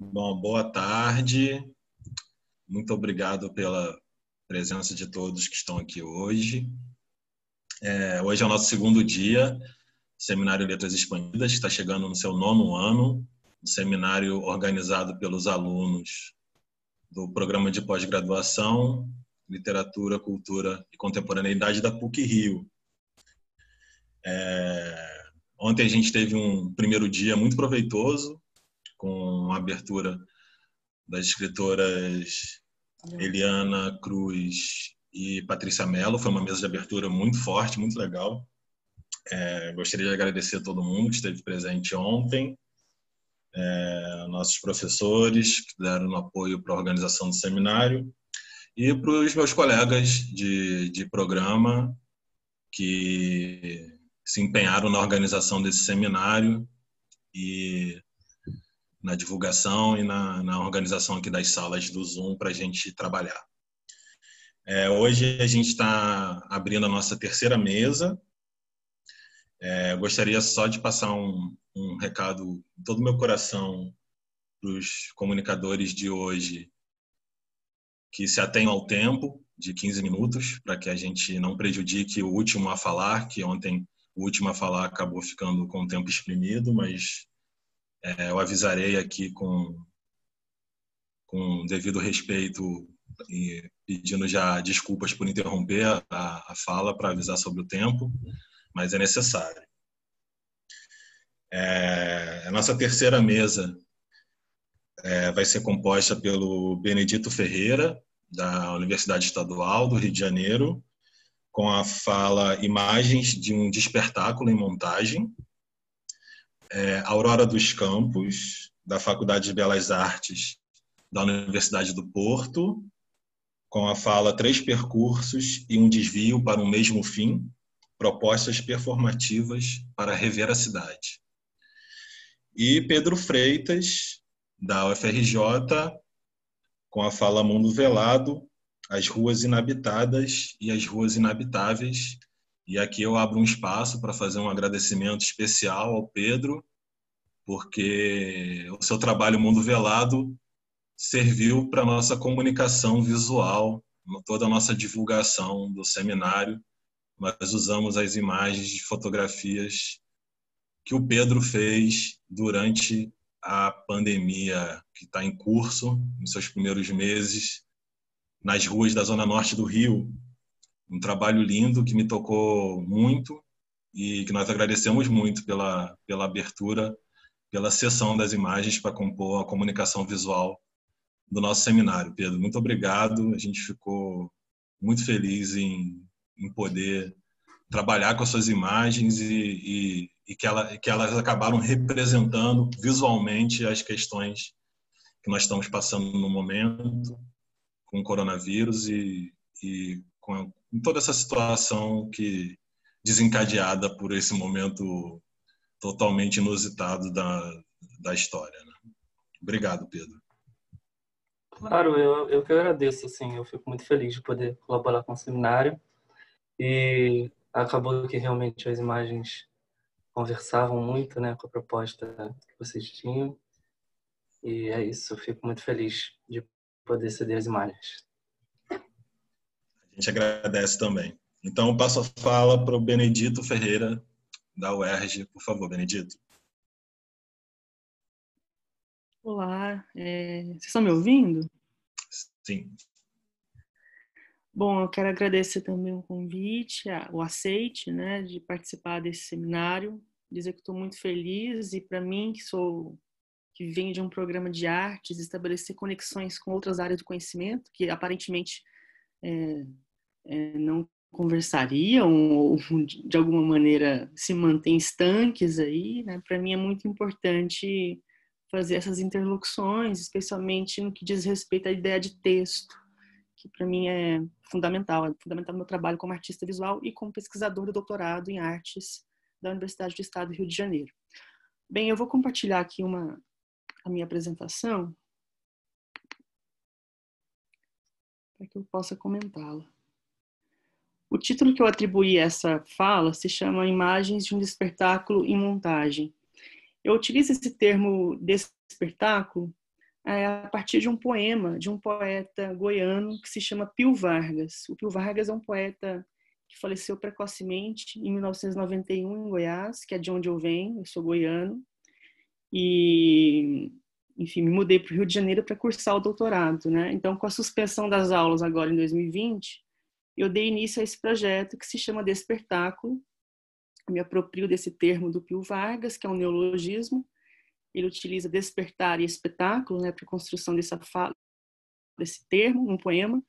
Bom, boa tarde. Muito obrigado pela presença de todos que estão aqui hoje. Hoje é o nosso segundo dia, Seminário Letras Expandidas, que está chegando no seu 9º ano, um seminário organizado pelos alunos do Programa de Pós-Graduação, Literatura, Cultura e Contemporaneidade da PUC-Rio. Ontem a gente teve um primeiro dia muito proveitoso, com a abertura das escritoras Eliana Cruz e Patrícia Mello. Foi uma mesa de abertura muito forte, muito legal. Gostaria de agradecer a todo mundo que esteve presente ontem, nossos professores que deram apoio para a organização do seminário e para os meus colegas de programa que se empenharam na organização desse seminário e na divulgação e na organização aqui das salas do Zoom para a gente trabalhar. Hoje a gente está abrindo a nossa terceira mesa. Gostaria só de passar um recado de todo o meu coração para os comunicadores de hoje, que se atenham ao tempo de 15 minutos, para que a gente não prejudique o último a falar, que ontem o último a falar acabou ficando com o tempo exprimido, mas eu avisarei aqui com devido respeito e pedindo já desculpas por interromper a fala para avisar sobre o tempo, mas é necessário. A nossa terceira mesa vai ser composta pelo Benedito Ferreira, da Universidade Estadual do Rio de Janeiro, com a fala Imagens de um Despertáculo em Montagem. Aurora dos Campos, da Faculdade de Belas Artes da Universidade do Porto, com a fala Três Percursos e um Desvio para um Mesmo Fim, propostas performativas para rever a cidade. E Pedro Freitas, da UFRJ, com a fala Mundo Velado, as ruas inabitadas e as ruas inabitáveis. E aqui eu abro um espaço para fazer um agradecimento especial ao Pedro, porque o seu trabalho Mundo Velado serviu para a nossa comunicação visual, toda a nossa divulgação do seminário. Nós usamos as imagens de fotografias que o Pedro fez durante a pandemia que está em curso, nos seus primeiros meses, nas ruas da Zona Norte do Rio. Um trabalho lindo que me tocou muito e que nós agradecemos muito pela abertura, pela sessão das imagens para compor a comunicação visual do nosso seminário. Pedro, muito obrigado. A gente ficou muito feliz em poder trabalhar com as suas imagens e que elas acabaram representando visualmente as questões que nós estamos passando no momento com o coronavírus e com toda essa situação que desencadeada por esse momento totalmente inusitado da história, né? Obrigado, Pedro. Claro, eu que agradeço, assim, eu fico muito feliz de poder colaborar com o seminário e acabou que realmente as imagens conversavam muito, né, com a proposta que vocês tinham e é isso, eu fico muito feliz de poder ceder as imagens. A gente agradece também. Então, eu passo a fala para o Benedito Ferreira, da UERJ. Por favor, Benedito. Olá, vocês estão me ouvindo? Sim. Bom, eu quero agradecer também o convite, o aceite, né, de participar desse seminário, dizer que estou muito feliz e para mim, que venho de um programa de artes, estabelecer conexões com outras áreas do conhecimento, que aparentemente não conversariam ou de alguma maneira se mantêm estanques aí, né? Para mim é muito importante fazer essas interlocuções, especialmente no que diz respeito à ideia de texto, que para mim é fundamental no meu trabalho como artista visual e como pesquisador do doutorado em artes da Universidade do Estado do Rio de Janeiro. Bem, eu vou compartilhar aqui a minha apresentação para que eu possa comentá-la. O título que eu atribuí a essa fala se chama Imagens de um Despertáculo em Montagem. Eu utilizo esse termo despertáculo a partir de um poema de um poeta goiano que se chama Pio Vargas. O Pio Vargas é um poeta que faleceu precocemente em 1991 em Goiás, que é de onde eu venho, eu sou goiano. E, enfim, me mudei para o Rio de Janeiro para cursar o doutorado, né? Então, com a suspensão das aulas agora em 2020, eu dei início a esse projeto que se chama Despertáculo. Eu me aproprio desse termo do Pio Vargas, que é um neologismo. Ele utiliza despertar e espetáculo, né, para a construção desse termo, um poema.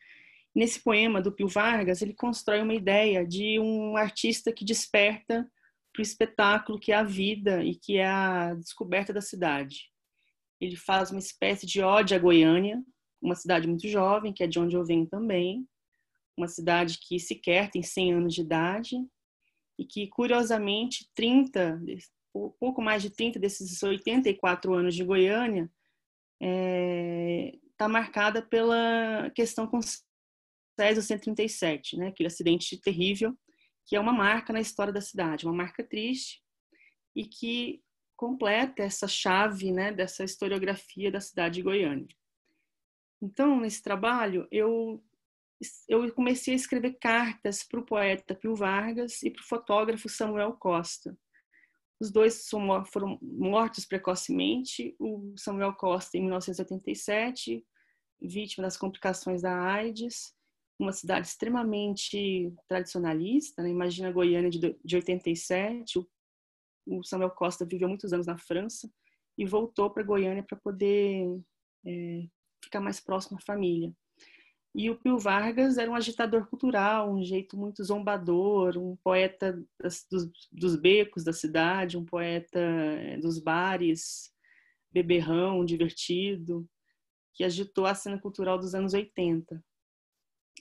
Nesse poema do Pio Vargas, ele constrói uma ideia de um artista que desperta para o espetáculo que é a vida e que é a descoberta da cidade. Ele faz uma espécie de ode à Goiânia, uma cidade muito jovem, que é de onde eu venho também, uma cidade que sequer tem 100 anos de idade e que, curiosamente, pouco mais de 30 desses 84 anos de Goiânia está marcada pela questão com Césio 137, né? Aquele acidente terrível, que é uma marca na história da cidade, uma marca triste, e que completa essa chave, né, dessa historiografia da cidade de Goiânia. Então, nesse trabalho, eu comecei a escrever cartas para o poeta Pio Vargas e para o fotógrafo Samuel Costa. Os dois foram mortos precocemente, o Samuel Costa em 1987, vítima das complicações da AIDS, uma cidade extremamente tradicionalista, né? Imagina Goiânia de 87, o Samuel Costa viveu muitos anos na França e voltou para Goiânia para poder ficar mais próximo à família. E o Pio Vargas era um agitador cultural, um jeito muito zombador, um poeta dos becos da cidade, um poeta dos bares, beberrão, divertido, que agitou a cena cultural dos anos 80,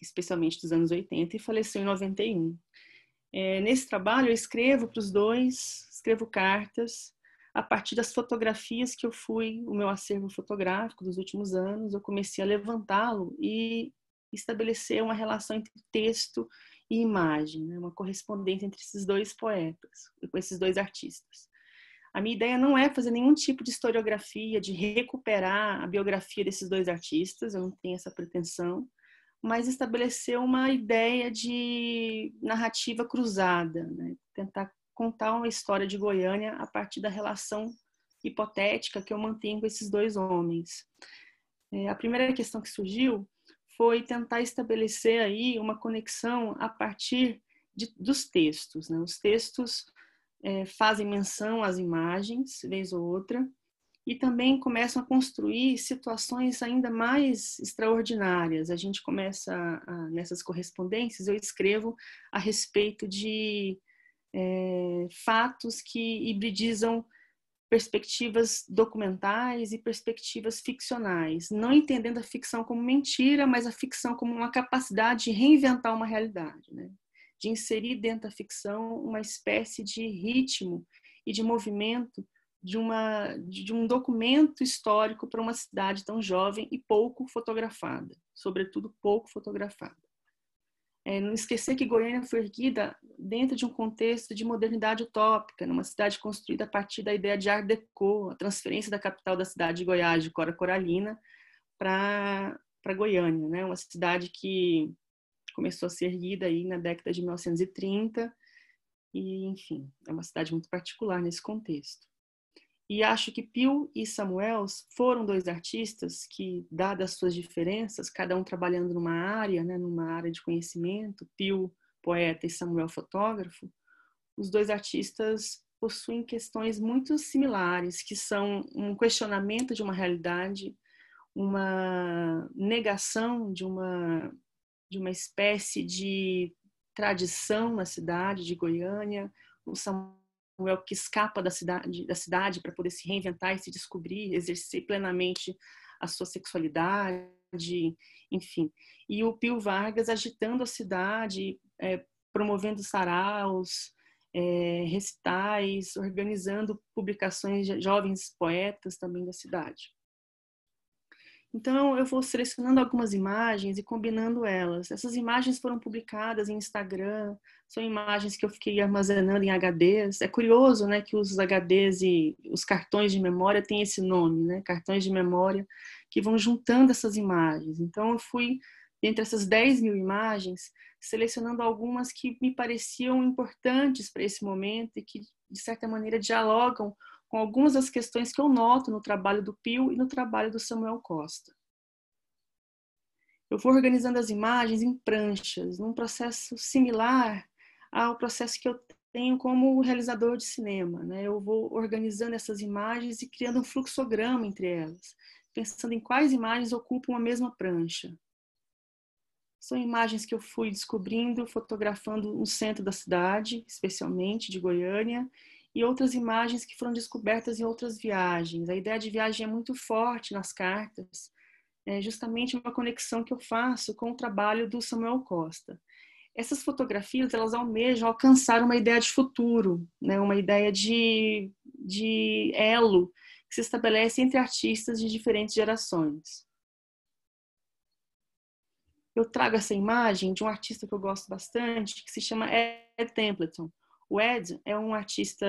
especialmente dos anos 80, e faleceu em 91. Nesse trabalho eu escrevo para os dois, escrevo cartas, a partir das fotografias que o meu acervo fotográfico dos últimos anos, eu comecei a levantá-lo e estabelecer uma relação entre texto e imagem, né? Uma correspondência entre esses dois poetas, com esses dois artistas. A minha ideia não é fazer nenhum tipo de historiografia, de recuperar a biografia desses dois artistas, eu não tenho essa pretensão, mas estabelecer uma ideia de narrativa cruzada, né? Tentar contar uma história de Goiânia a partir da relação hipotética que eu mantenho com esses dois homens. A primeira questão que surgiu foi tentar estabelecer aí uma conexão a partir dos textos, né? Os textos fazem menção às imagens, vez ou outra, e também começam a construir situações ainda mais extraordinárias. A gente começa, nessas correspondências, eu escrevo a respeito de fatos que hibridizam perspectivas documentais e perspectivas ficcionais, não entendendo a ficção como mentira, mas a ficção como uma capacidade de reinventar uma realidade, né? De inserir dentro da ficção uma espécie de ritmo e de movimento de um documento histórico para uma cidade tão jovem e pouco fotografada, sobretudo pouco fotografada. Não esquecer que Goiânia foi erguida dentro de um contexto de modernidade utópica, numa cidade construída a partir da ideia de Art Deco, a transferência da capital da cidade de Goiás, de Cora Coralina, para Goiânia, né? Uma cidade que começou a ser erguida aí na década de 1930 e, enfim, é uma cidade muito particular nesse contexto. E acho que Pio e Samuel foram dois artistas que, dadas as suas diferenças, cada um trabalhando numa área, né, numa área de conhecimento, Pio poeta e Samuel fotógrafo, os dois artistas possuem questões muito similares, que são um questionamento de uma realidade, uma negação de uma espécie de tradição na cidade de Goiânia, o Samuel que escapa da cidade para poder se reinventar e se descobrir, exercer plenamente a sua sexualidade, enfim. E o Pio Vargas agitando a cidade, promovendo saraus, recitais, organizando publicações de jovens poetas também da cidade. Então, eu vou selecionando algumas imagens e combinando elas. Essas imagens foram publicadas em Instagram, são imagens que eu fiquei armazenando em HDs. É curioso, né, que os HDs e os cartões de memória têm esse nome, né? Cartões de memória, que vão juntando essas imagens. Então, eu fui, entre essas 10 mil imagens, selecionando algumas que me pareciam importantes para esse momento e que, de certa maneira, dialogam com algumas das questões que eu noto no trabalho do Pio e no trabalho do Samuel Costa. Eu vou organizando as imagens em pranchas, num processo similar ao processo que eu tenho como realizador de cinema, né? Eu vou organizando essas imagens e criando um fluxograma entre elas, pensando em quais imagens ocupam a mesma prancha. São imagens que eu fui descobrindo, fotografando no centro da cidade, especialmente de Goiânia, e outras imagens que foram descobertas em outras viagens. A ideia de viagem é muito forte nas cartas, é justamente uma conexão que eu faço com o trabalho do Samuel Costa. Essas fotografias, elas almejam alcançar uma ideia de futuro, né? Uma ideia de elo que se estabelece entre artistas de diferentes gerações. Eu trago essa imagem de um artista que eu gosto bastante, que se chama Ed Templeton. O Ed é um artista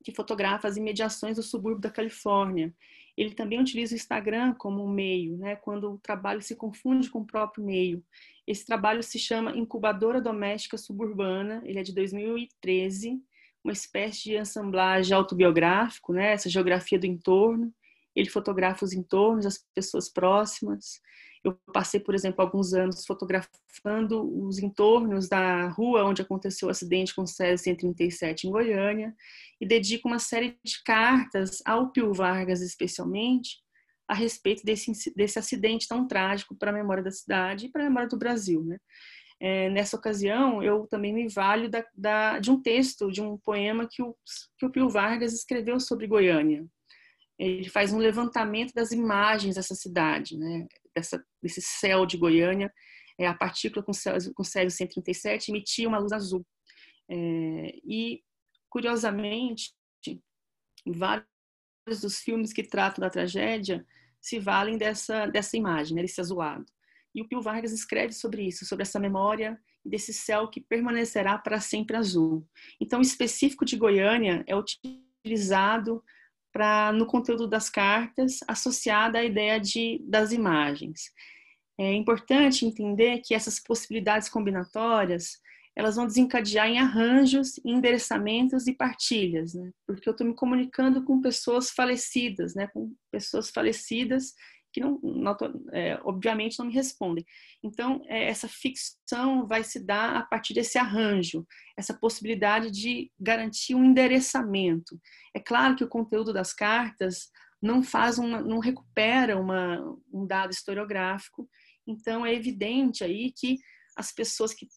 que fotografa as imediações do subúrbio da Califórnia. Ele também utiliza o Instagram como um meio, né, quando o trabalho se confunde com o próprio meio. Esse trabalho se chama Incubadora Doméstica Suburbana, ele é de 2013, uma espécie de assemblagem autobiográfico, né, essa geografia do entorno. Ele fotografa os entornos, as pessoas próximas. Eu passei, por exemplo, alguns anos fotografando os entornos da rua onde aconteceu o acidente com o Césio 137 em Goiânia e dedico uma série de cartas ao Pio Vargas, especialmente, a respeito desse acidente tão trágico para a memória da cidade e para a memória do Brasil, né? Nessa ocasião, eu também me valho de um texto, de um poema que o Pio Vargas escreveu sobre Goiânia. Ele faz um levantamento das imagens dessa cidade, né? Desse céu de Goiânia. A partícula com Césio 137 emitia uma luz azul. E, curiosamente, vários dos filmes que tratam da tragédia se valem dessa imagem, né? Desse azulado. E o Pio Vargas escreve sobre isso, sobre essa memória desse céu que permanecerá para sempre azul. Então, o específico de Goiânia é utilizado no conteúdo das cartas, associada à ideia das imagens. É importante entender que essas possibilidades combinatórias, elas vão desencadear em arranjos, endereçamentos e partilhas, né? Porque eu estou me comunicando com pessoas falecidas, né? Com pessoas falecidas que obviamente não me respondem. Então, essa ficção vai se dar a partir desse arranjo, essa possibilidade de garantir um endereçamento. É claro que o conteúdo das cartas não recupera um dado historiográfico, então é evidente aí que as pessoas que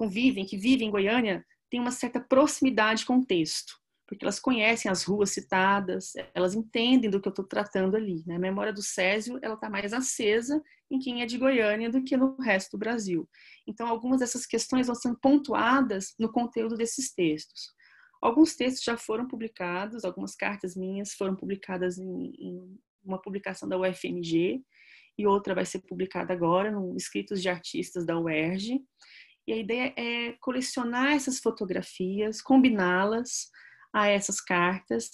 vivem em Goiânia têm uma certa proximidade com o texto, porque elas conhecem as ruas citadas, elas entendem do que eu estou tratando ali, né? A memória do Césio, ela está mais acesa em quem é de Goiânia do que no resto do Brasil. Então, algumas dessas questões vão sendo pontuadas no conteúdo desses textos. Alguns textos já foram publicados, algumas cartas minhas foram publicadas em uma publicação da UFMG, e outra vai ser publicada agora no Escritos de Artistas da UERJ. E a ideia é colecionar essas fotografias, combiná-las a essas cartas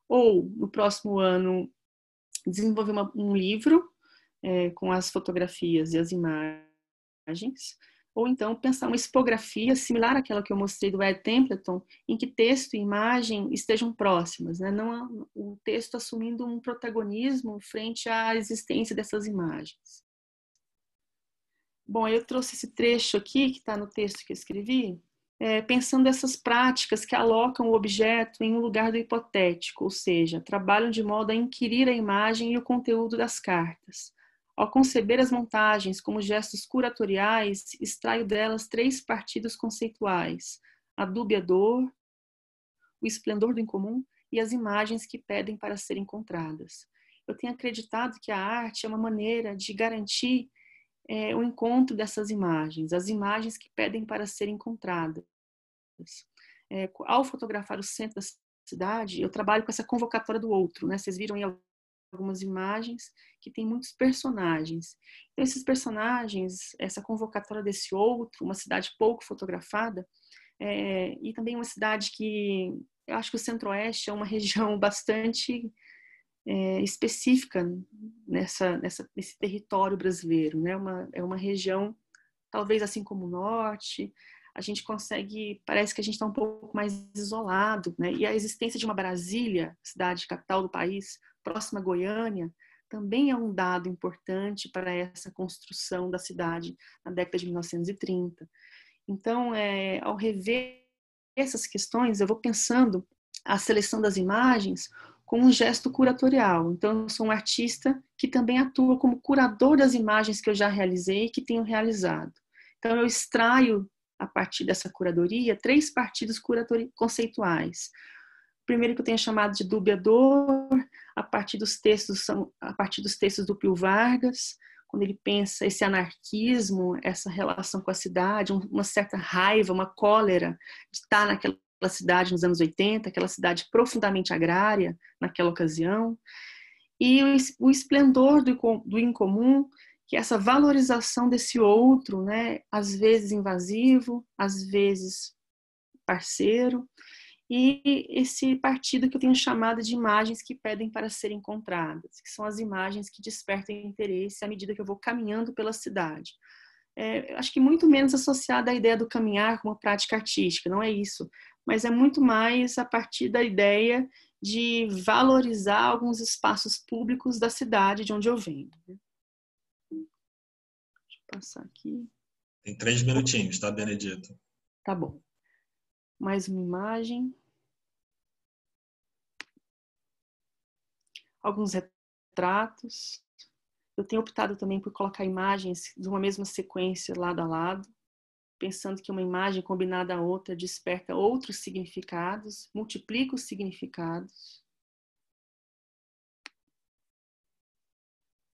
ou no próximo ano desenvolver um livro com as fotografias e as imagens, ou então pensar uma expografia similar àquela que eu mostrei do Ed Templeton, em que texto e imagem estejam próximas, né? Não o texto assumindo um protagonismo frente à existência dessas imagens. Bom, eu trouxe esse trecho aqui, que está no texto que eu escrevi, pensando essas práticas que alocam o objeto em um lugar do hipotético, ou seja, trabalham de modo a inquirir a imagem e o conteúdo das cartas. Ao conceber as montagens como gestos curatoriais, extraio delas 3 partidos conceituais: a dúbia dor, o esplendor do incomum e as imagens que pedem para serem encontradas. Eu tenho acreditado que a arte é uma maneira de garantir o encontro dessas imagens, as imagens que pedem para serem encontradas. Ao fotografar o centro da cidade, eu trabalho com essa convocatória do outro, né? Vocês viram aí algumas imagens que tem muitos personagens. Então, esses personagens, essa convocatória desse outro, uma cidade pouco fotografada, e também uma cidade que eu acho que o Centro-Oeste é uma região bastante específica nesse território brasileiro, né? É uma região, talvez assim como o norte, a gente consegue, parece que a gente está um pouco mais isolado, né? E a existência de uma Brasília, cidade capital do país, próxima a Goiânia, também é um dado importante para essa construção da cidade na década de 1930. Então, ao rever essas questões, eu vou pensando a seleção das imagens com um gesto curatorial. Então, eu sou um artista que também atua como curador das imagens que eu já realizei e que tenho realizado. Então, eu extraio, a partir dessa curadoria, 3 partidos conceituais. O primeiro que eu tenho chamado de Dubiador, a partir dos textos do Pio Vargas, quando ele pensa esse anarquismo, essa relação com a cidade, uma certa raiva, uma cólera de estar naquela cidade nos anos 80, aquela cidade profundamente agrária naquela ocasião, e o esplendor do incomum, que é essa valorização desse outro, né, às vezes invasivo, às vezes parceiro, e esse partido que eu tenho chamado de imagens que pedem para serem encontradas, que são as imagens que despertam interesse à medida que eu vou caminhando pela cidade. Acho que muito menos associada à ideia do caminhar como prática artística, não é isso, mas é muito mais a partir da ideia de valorizar alguns espaços públicos da cidade de onde eu venho. Deixa eu passar aqui. Tem 3 minutinhos, tá, Benedito? Tá bom. Mais uma imagem. Alguns retratos. Eu tenho optado também por colocar imagens de uma mesma sequência lado a lado, pensando que uma imagem combinada à outra desperta outros significados, multiplica os significados.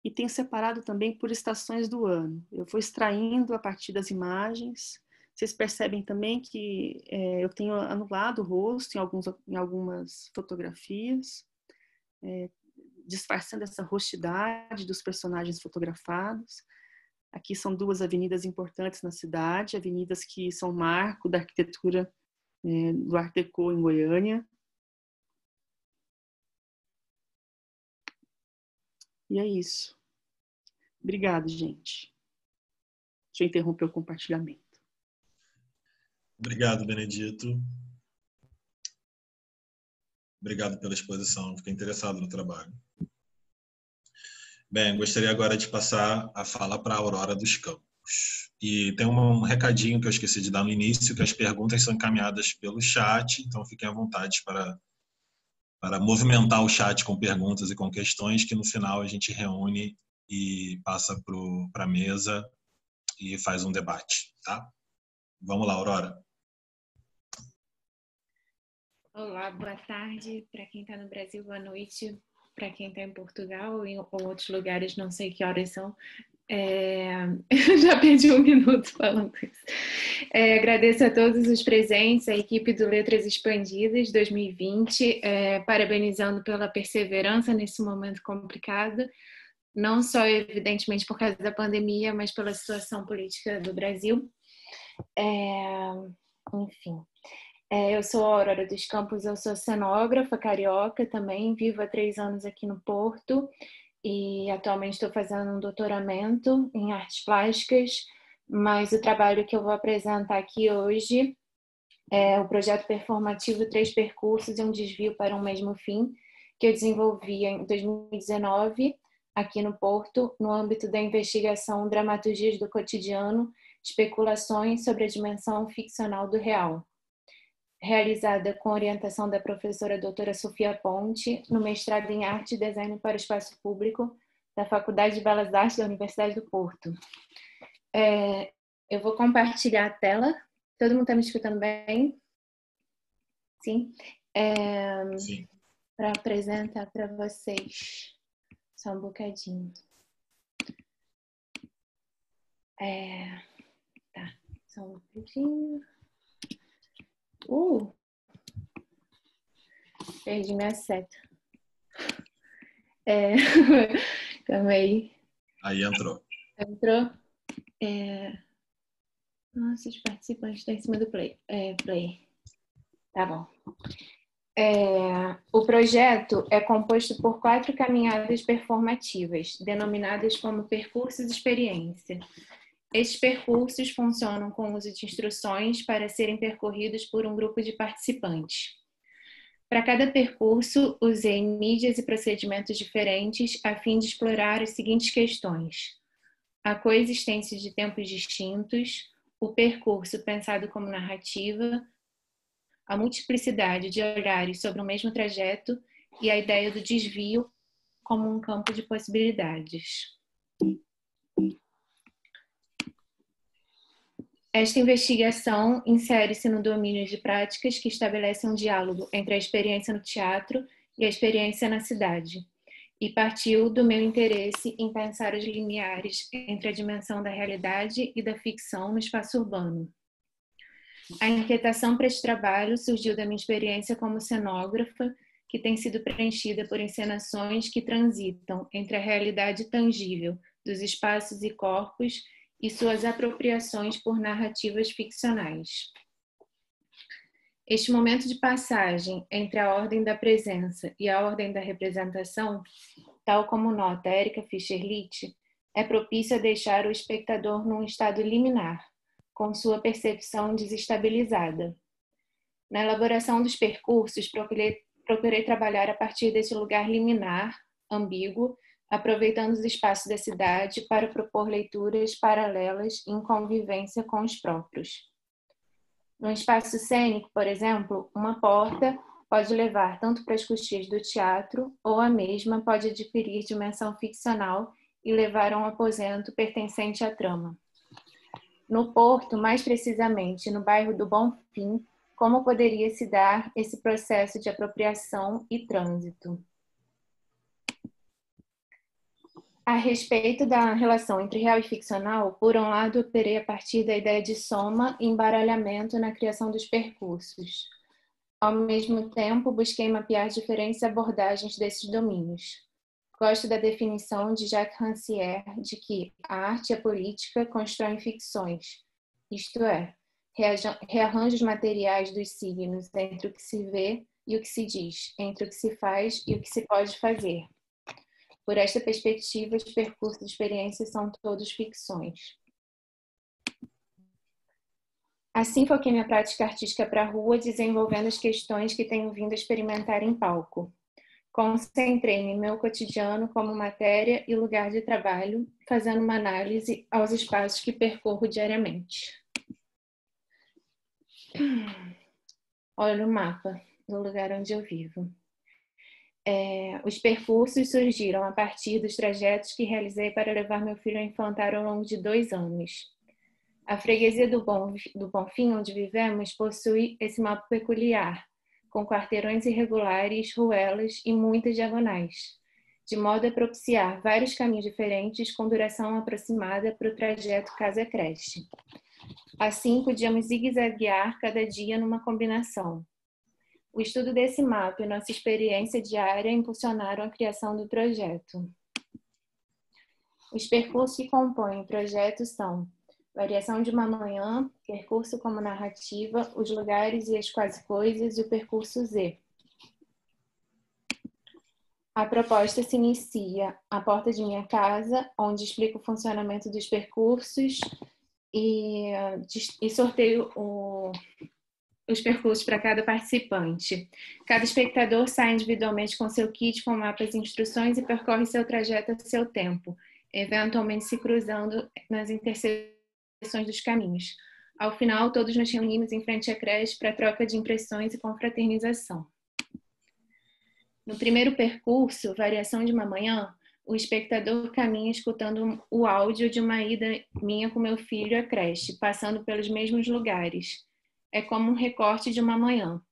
E tenho separado também por estações do ano. Eu vou extraindo a partir das imagens. Vocês percebem também que eu tenho anulado o rosto em algumas fotografias, disfarçando essa rostidade dos personagens fotografados. Aqui são 2 avenidas importantes na cidade, avenidas que são marco da arquitetura do Art Deco em Goiânia. E é isso. Obrigada, gente. Deixa eu interromper o compartilhamento. Obrigado, Benedito. Obrigado pela exposição, fiquei interessado no trabalho. Bem, gostaria agora de passar a fala para a Aurora dos Campos. E tem um recadinho que eu esqueci de dar no início, que as perguntas são encaminhadas pelo chat, então fiquem à vontade para movimentar o chat com perguntas e com questões, que no final a gente reúne e passa para a mesa e faz um debate, tá? Vamos lá, Aurora. Olá, boa tarde para quem está no Brasil, boa noite para quem está em Portugal ou em outros lugares, não sei que horas são. Eu já perdi 1 minuto falando isso. Agradeço a todos os presentes, a equipe do Letras Expandidas 2020, parabenizando pela perseverança nesse momento complicado, não só evidentemente por causa da pandemia, mas pela situação política do Brasil. Enfim. Eu sou a Aurora dos Campos, eu sou cenógrafa carioca também, vivo há 3 anos aqui no Porto e atualmente estou fazendo um doutoramento em artes plásticas, mas o trabalho que eu vou apresentar aqui hoje é o projeto performativo 3 Percursos e um Desvio para um Mesmo Fim, que eu desenvolvi em 2019 aqui no Porto, no âmbito da investigação Dramaturgias do Cotidiano, especulações sobre a dimensão ficcional do real, realizada com orientação da professora doutora Sofia Ponte, no mestrado em Arte e Design para o Espaço Público da Faculdade de Belas Artes da Universidade do Porto. Eu vou compartilhar a tela. Todo mundo está me escutando bem? Sim? Sim. Para apresentar para vocês. Só um bocadinho. Tá, só um bocadinho. Perdi minha seta. Calma aí. Aí entrou. Entrou? Nossa, os participantes estão em cima do play. Play. Tá bom. O projeto é composto por 4 caminhadas performativas, denominadas como percursos experiência. Estes percursos funcionam com o uso de instruções para serem percorridos por um grupo de participantes. Para cada percurso, usei mídias e procedimentos diferentes a fim de explorar as seguintes questões: a coexistência de tempos distintos, o percurso pensado como narrativa, a multiplicidade de olhares sobre o mesmo trajeto e a ideia do desvio como um campo de possibilidades. Esta investigação insere-se no domínio de práticas que estabelecem um diálogo entre a experiência no teatro e a experiência na cidade, e partiu do meu interesse em pensar os limiares entre a dimensão da realidade e da ficção no espaço urbano. A inquietação para este trabalho surgiu da minha experiência como cenógrafa, que tem sido preenchida por encenações que transitam entre a realidade tangível dos espaços e corpos e suas apropriações por narrativas ficcionais. Este momento de passagem entre a ordem da presença e a ordem da representação, tal como nota Erika Fischer-Litt, é propício a deixar o espectador num estado liminar, com sua percepção desestabilizada. Na elaboração dos percursos, procurei trabalhar a partir desse lugar liminar, ambíguo, aproveitando os espaços da cidade para propor leituras paralelas em convivência com os próprios. No espaço cênico, por exemplo, uma porta pode levar tanto para as coxias do teatro, ou a mesma pode adquirir dimensão ficcional e levar a um aposento pertencente à trama. No Porto, mais precisamente no bairro do Bonfim, como poderia se dar esse processo de apropriação e trânsito? A respeito da relação entre real e ficcional, por um lado, operei a partir da ideia de soma e embaralhamento na criação dos percursos. Ao mesmo tempo, busquei mapear diferentes abordagens desses domínios. Gosto da definição de Jacques Rancière de que a arte e a política constroem ficções, isto é, rearranjos materiais dos signos entre o que se vê e o que se diz, entre o que se faz e o que se pode fazer. Por esta perspectiva, os percursos de experiência são todos ficções. Assim, foquei minha prática artística para a rua, desenvolvendo as questões que tenho vindo a experimentar em palco. Concentrei-me em meu cotidiano como matéria e lugar de trabalho, fazendo uma análise aos espaços que percorro diariamente. Olha o mapa do lugar onde eu vivo. Os percursos surgiram a partir dos trajetos que realizei para levar meu filho ao infantário ao longo de 2 anos. A freguesia do Bonfim, onde vivemos, possui esse mapa peculiar, com quarteirões irregulares, ruelas e muitas diagonais, de modo a propiciar vários caminhos diferentes com duração aproximada para o trajeto casa-creche. Assim, podíamos zigue-zaguear cada dia numa combinação. O estudo desse mapa e nossa experiência diária impulsionaram a criação do projeto. Os percursos que compõem o projeto são Variação de uma Manhã, Percurso como Narrativa, Os Lugares e as Quase Coisas e o Percurso Z. A proposta se inicia à porta de minha casa, onde explico o funcionamento dos percursos e sorteio os percursos para cada participante. Cada espectador sai individualmente com seu kit com mapas e instruções e percorre seu trajeto a seu tempo, eventualmente se cruzando nas interseções dos caminhos. Ao final, todos nos reunimos em frente à creche para troca de impressões e confraternização. No primeiro percurso, Variação de uma Manhã, o espectador caminha escutando o áudio de uma ida minha com meu filho à creche, passando pelos mesmos lugares. É como um recorte de uma manhã.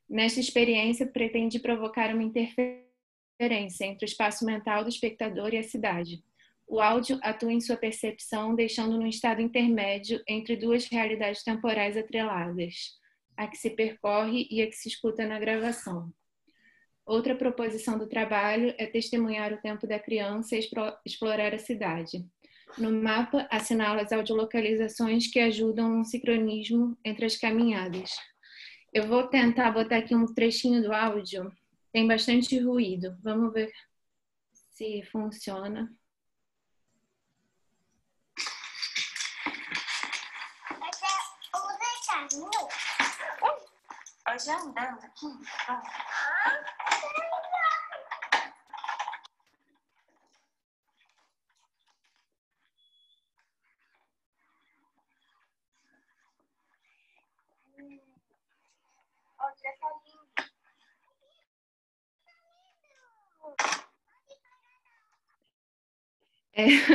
Nesta experiência, pretendi provocar uma interferência entre o espaço mental do espectador e a cidade. O áudio atua em sua percepção, deixando num estado intermédio entre 2 realidades temporais atreladas, a que se percorre e a que se escuta na gravação. Outra proposição do trabalho é testemunhar o tempo da criança e explorar a cidade. No mapa, assinalo as audiolocalizações que ajudam no sincronismo entre as caminhadas. Eu vou tentar botar aqui um trechinho do áudio. Tem bastante ruído. Vamos ver se funciona. Hoje andando aqui.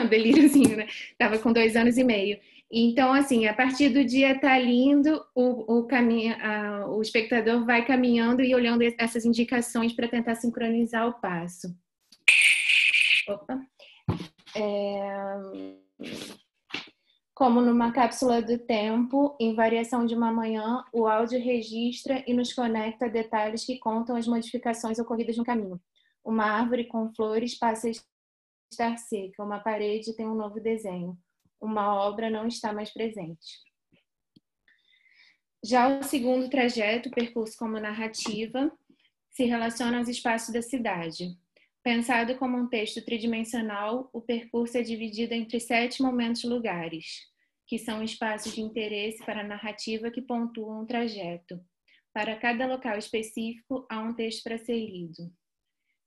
Delíriozinho, né? Tava com 2 anos e meio. Então, assim, a partir do dia tá lindo, o espectador vai caminhando e olhando essas indicações para tentar sincronizar o passo. Opa. Como numa cápsula do tempo, em variação de uma manhã, o áudio registra e nos conecta a detalhes que contam as modificações ocorridas no caminho. Uma árvore com flores passa a estar seca, uma parede tem um novo desenho, uma obra não está mais presente. Já o segundo trajeto, percurso como narrativa, se relaciona aos espaços da cidade. Pensado como um texto tridimensional, o percurso é dividido entre 7 momentos-lugares, que são espaços de interesse para a narrativa que pontuam um trajeto. Para cada local específico, há um texto para ser lido.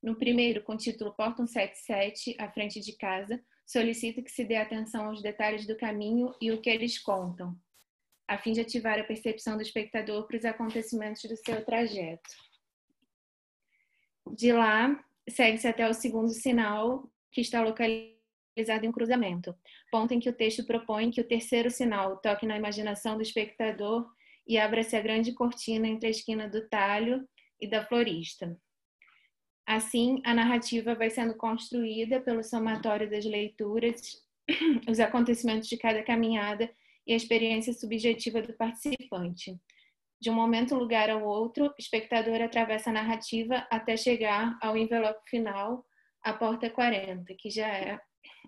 No primeiro, com o título Porta 177, à frente de casa, solicita que se dê atenção aos detalhes do caminho e o que eles contam, a fim de ativar a percepção do espectador para os acontecimentos do seu trajeto. De lá, segue-se até o segundo sinal, que está localizado em um cruzamento, ponto em que o texto propõe que o terceiro sinal toque na imaginação do espectador e abra-se a grande cortina entre a esquina do talho e da florista. Assim, a narrativa vai sendo construída pelo somatório das leituras, os acontecimentos de cada caminhada e a experiência subjetiva do participante. De um momento, lugar ao outro, o espectador atravessa a narrativa até chegar ao envelope final, a porta 40, que já é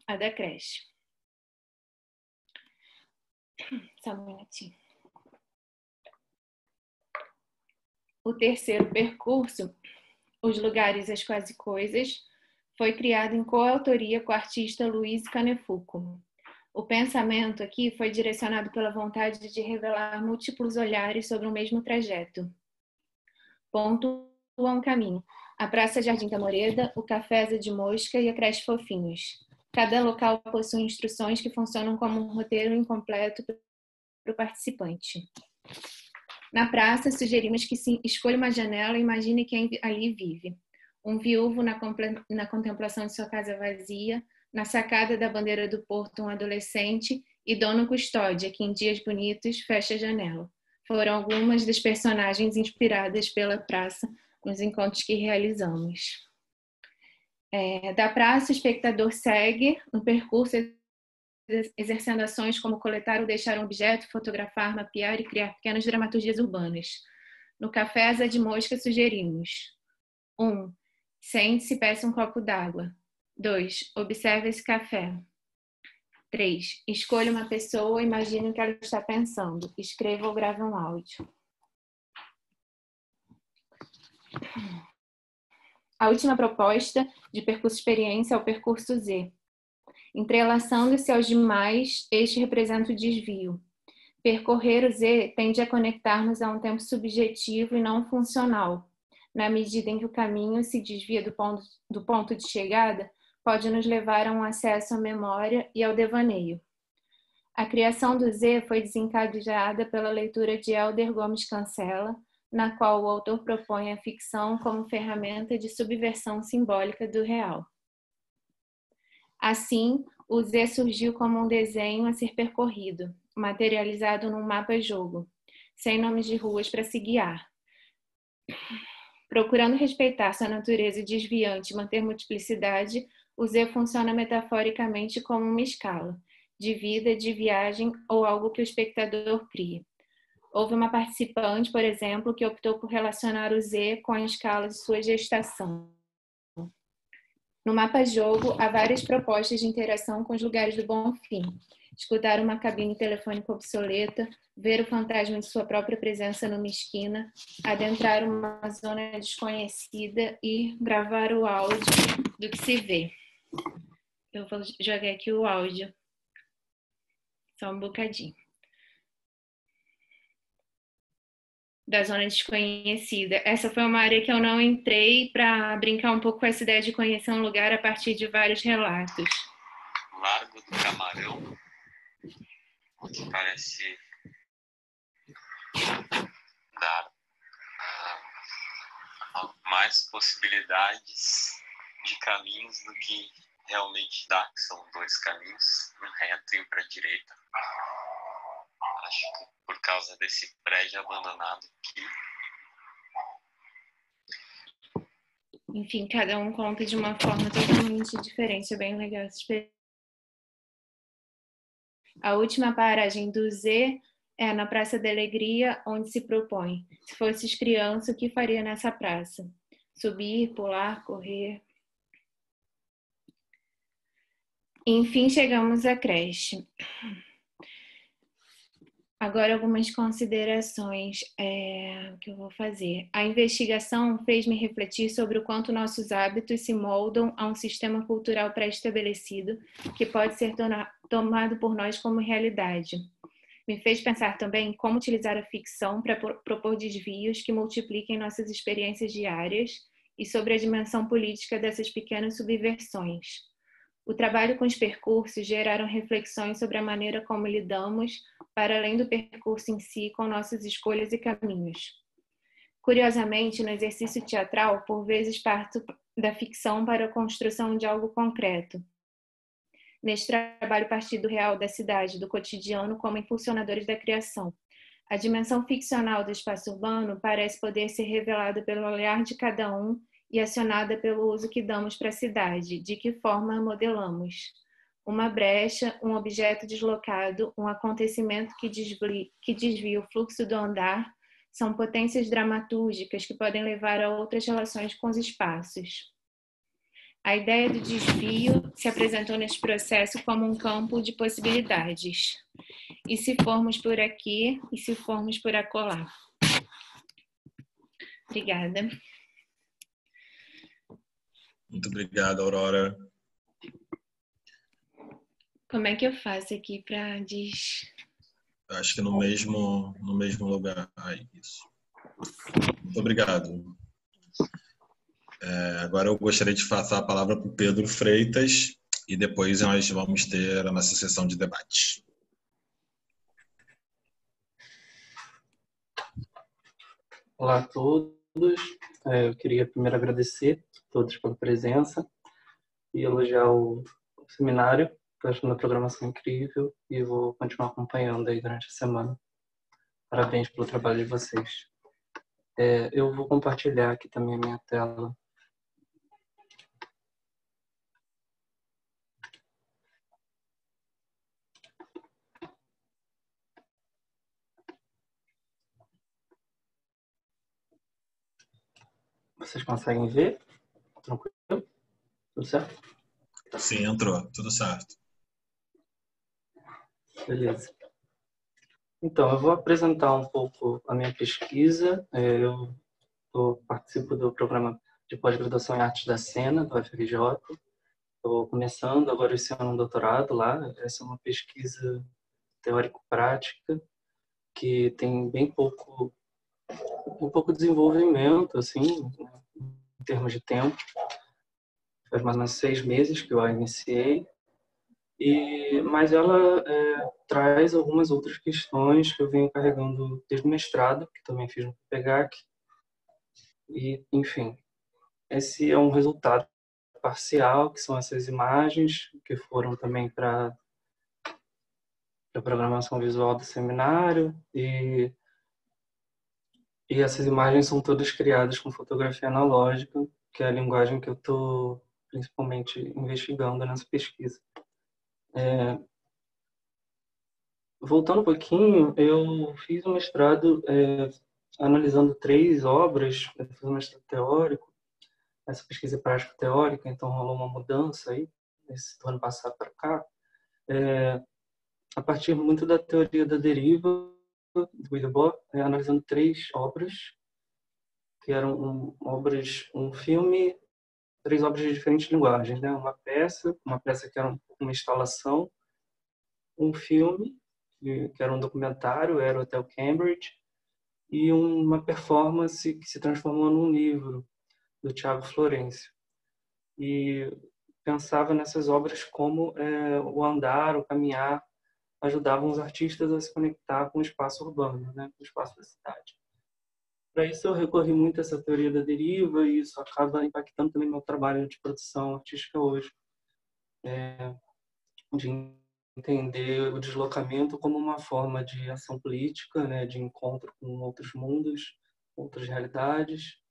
a da creche. Só um minutinho. O terceiro percurso, Os Lugares, as Quase Coisas, foi criado em coautoria com o artista Luiz Canefuco. O pensamento aqui foi direcionado pela vontade de revelar múltiplos olhares sobre o mesmo trajeto. Ponto um caminho. A Praça Jardim da Moreda, o Café Asa de Mosca e a Creche Fofinhos. Cada local possui instruções que funcionam como um roteiro incompleto para o participante. Na praça, sugerimos que se escolha uma janela e imagine quem ali vive. Um viúvo na contemplação de sua casa vazia, na sacada da bandeira do porto um adolescente e Dono Custódia, que em dias bonitos fecha a janela. Foram algumas das personagens inspiradas pela praça nos encontros que realizamos. Da praça, o espectador segue um percurso exercendo ações como coletar ou deixar um objeto, fotografar, mapear e criar pequenas dramaturgias urbanas. No Café Asa de Mosca, sugerimos: 1. Sente-se e peça um copo d'água. 2. Observe esse café. 3. Escolha uma pessoa e imagine o que ela está pensando. Escreva ou grave um áudio. A última proposta de percurso experiência é o percurso Z. Entrelaçando-se aos demais, este representa o desvio. Percorrer o Z tende a conectar-nos a um tempo subjetivo e não funcional. Na medida em que o caminho se desvia do ponto de chegada, pode nos levar a um acesso à memória e ao devaneio. A criação do Z foi desencadeada pela leitura de Hélder Gomes Cancela, na qual o autor propõe a ficção como ferramenta de subversão simbólica do real. Assim, o Z surgiu como um desenho a ser percorrido, materializado num mapa-jogo, sem nomes de ruas para se guiar. Procurando respeitar sua natureza desviante e manter multiplicidade, o Z funciona metaforicamente como uma escala, de vida, de viagem ou algo que o espectador cria. Houve uma participante, por exemplo, que optou por relacionar o Z com a escala de sua gestação. No mapa-jogo, há várias propostas de interação com os lugares do Bonfim. Escutar uma cabine telefônica obsoleta, ver o fantasma de sua própria presença numa esquina, adentrar uma zona desconhecida e gravar o áudio do que se vê. Eu vou jogar aqui o áudio. Só um bocadinho. Da zona desconhecida. Essa foi uma área que eu não entrei para brincar um pouco com essa ideia de conhecer um lugar a partir de vários relatos. Largo do Camarão, onde parece dar mais possibilidades de caminhos do que realmente dá, que são dois caminhos, um reto e um para a direita. Acho que por causa desse prédio abandonado aqui. Enfim, cada um conta de uma forma totalmente diferente. É bem legal essa experiência. A última paragem do Z é na Praça da Alegria, onde se propõe: se fosses criança, o que faria nessa praça? Subir, pular, correr. Enfim, chegamos à creche. Agora, algumas considerações que eu vou fazer. A investigação fez-me refletir sobre o quanto nossos hábitos se moldam a um sistema cultural pré-estabelecido que pode ser tomado por nós como realidade. Me fez pensar também em como utilizar a ficção para propor desvios que multipliquem nossas experiências diárias e sobre a dimensão política dessas pequenas subversões. O trabalho com os percursos geraram reflexões sobre a maneira como lidamos, para além do percurso em si, com nossas escolhas e caminhos. Curiosamente, no exercício teatral, por vezes parto da ficção para a construção de algo concreto. Neste trabalho, parti do real, da cidade, do cotidiano, como impulsionadores da criação. A dimensão ficcional do espaço urbano parece poder ser revelada pelo olhar de cada um e acionada pelo uso que damos para a cidade, de que forma a modelamos. Uma brecha, um objeto deslocado, um acontecimento que desvia o fluxo do andar, são potências dramatúrgicas que podem levar a outras relações com os espaços. A ideia do desvio se apresentou neste processo como um campo de possibilidades. E se formos por aqui, e se formos por acolá? Obrigada. Muito obrigado, Aurora. Como é que eu faço aqui para Acho que no mesmo lugar. Isso. Muito obrigado. Agora eu gostaria de passar a palavra para o Pedro Freitas e depois nós vamos ter a nossa sessão de debate. Olá a todos. Eu queria primeiro agradecer a todos pela presença e elogiar o seminário. Estou achando a programação incrível e vou continuar acompanhando aí durante a semana. Parabéns pelo trabalho de vocês. Eu vou compartilhar aqui também a minha tela. Vocês conseguem ver? Tranquilo? Tudo certo? Sim, entrou. Tudo certo. Beleza. Então, eu vou apresentar um pouco a minha pesquisa. Eu participo do programa de pós-graduação em Artes da Cena, do UFRJ. Estou começando agora esse ano um doutorado lá. Essa é uma pesquisa teórico-prática que tem bem pouco desenvolvimento, assim, em termos de tempo. Faz mais ou menos 6 meses que eu a iniciei. Mas ela traz algumas outras questões que eu venho carregando desde o mestrado, que também fiz no PEGAC. E, enfim, esse é um resultado parcial, que são essas imagens, que foram também para a programação visual do seminário. E essas imagens são todas criadas com fotografia analógica, que é a linguagem que eu estou principalmente investigando nessa pesquisa. Voltando um pouquinho, eu fiz um mestrado analisando 3 obras, eu fiz um mestrado teórico, essa pesquisa prática teórica, então rolou uma mudança aí, do ano passado para cá, a partir muito da teoria da deriva do Debord, analisando 3 obras, que eram obras, um filme, 3 obras de diferentes linguagens, né? Uma peça que era uma instalação, um filme, que era um documentário, era o Hotel Cambridge, e uma performance que se transformou num livro, do Tiago Florencio. E pensava nessas obras como o andar, o caminhar, ajudavam os artistas a se conectar com o espaço urbano, né? Com o espaço da cidade. Para isso eu recorri muito a essa teoria da deriva e isso acaba impactando também meu trabalho de produção artística hoje. De entender o deslocamento como uma forma de ação política, né? De encontro com outros mundos, outras realidades.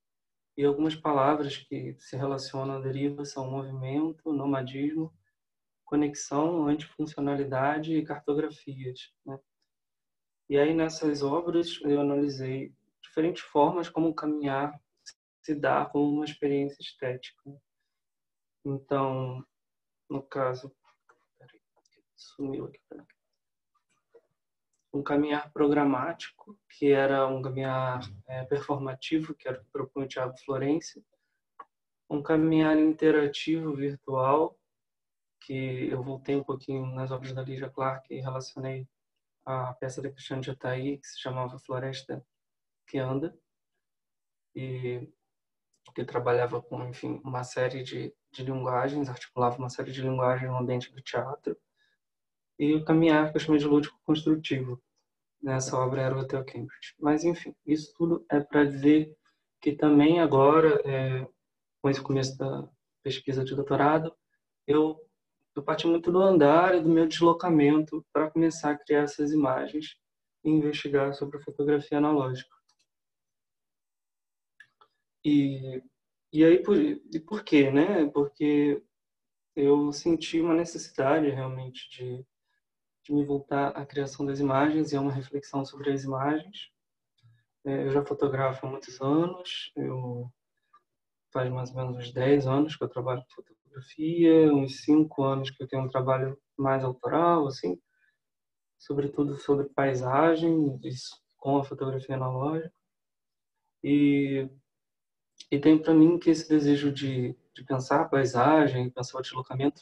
E algumas palavras que se relacionam à deriva são movimento, nomadismo, conexão, antifuncionalidade e cartografias, né? E aí nessas obras eu analisei diferentes formas como o caminhar se dá como uma experiência estética. Então, no caso, sumiu aqui, um caminhar programático, que era um caminhar performativo, que era o que propõe o Tiago Florencio, um caminhar interativo virtual, que eu voltei um pouquinho nas obras da Lígia Clark e relacionei a peça da Cristiane Jatahy, que se chamava Floresta que Anda, e que trabalhava com, enfim, uma série de linguagens, articulava uma série de linguagens no ambiente do teatro, e o caminhar que eu chamei de lúdico construtivo. Nessa obra era o Hotel Cambridge. Mas, enfim, isso tudo é para dizer que também agora, com esse começo da pesquisa de doutorado, eu parti muito do andar e do meu deslocamento para começar a criar essas imagens e investigar sobre a fotografia analógica. E aí, por quê, né? Porque eu senti uma necessidade realmente de me voltar à criação das imagens e a uma reflexão sobre as imagens. Eu já fotografo há muitos anos, faz mais ou menos uns 10 anos que eu trabalho com fotografia, uns 5 anos que eu tenho um trabalho mais autoral, assim, sobretudo sobre paisagem, isso, com a fotografia analógica. E tem para mim que esse desejo de pensar a paisagem, pensar o deslocamento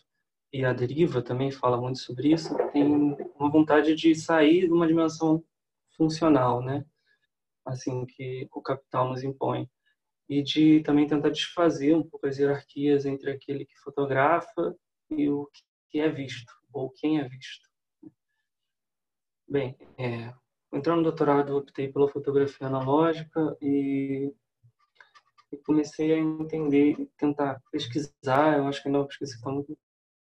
e a deriva também fala muito sobre isso, tem uma vontade de sair de uma dimensão funcional, né? Assim, que o capital nos impõe. E de também tentar desfazer um pouco as hierarquias entre aquele que fotografa e o que é visto, ou quem é visto. Bem, entrando no doutorado, eu optei pela fotografia analógica e comecei a entender, tentar pesquisar, eu acho que ainda é uma pesquisa que está muito no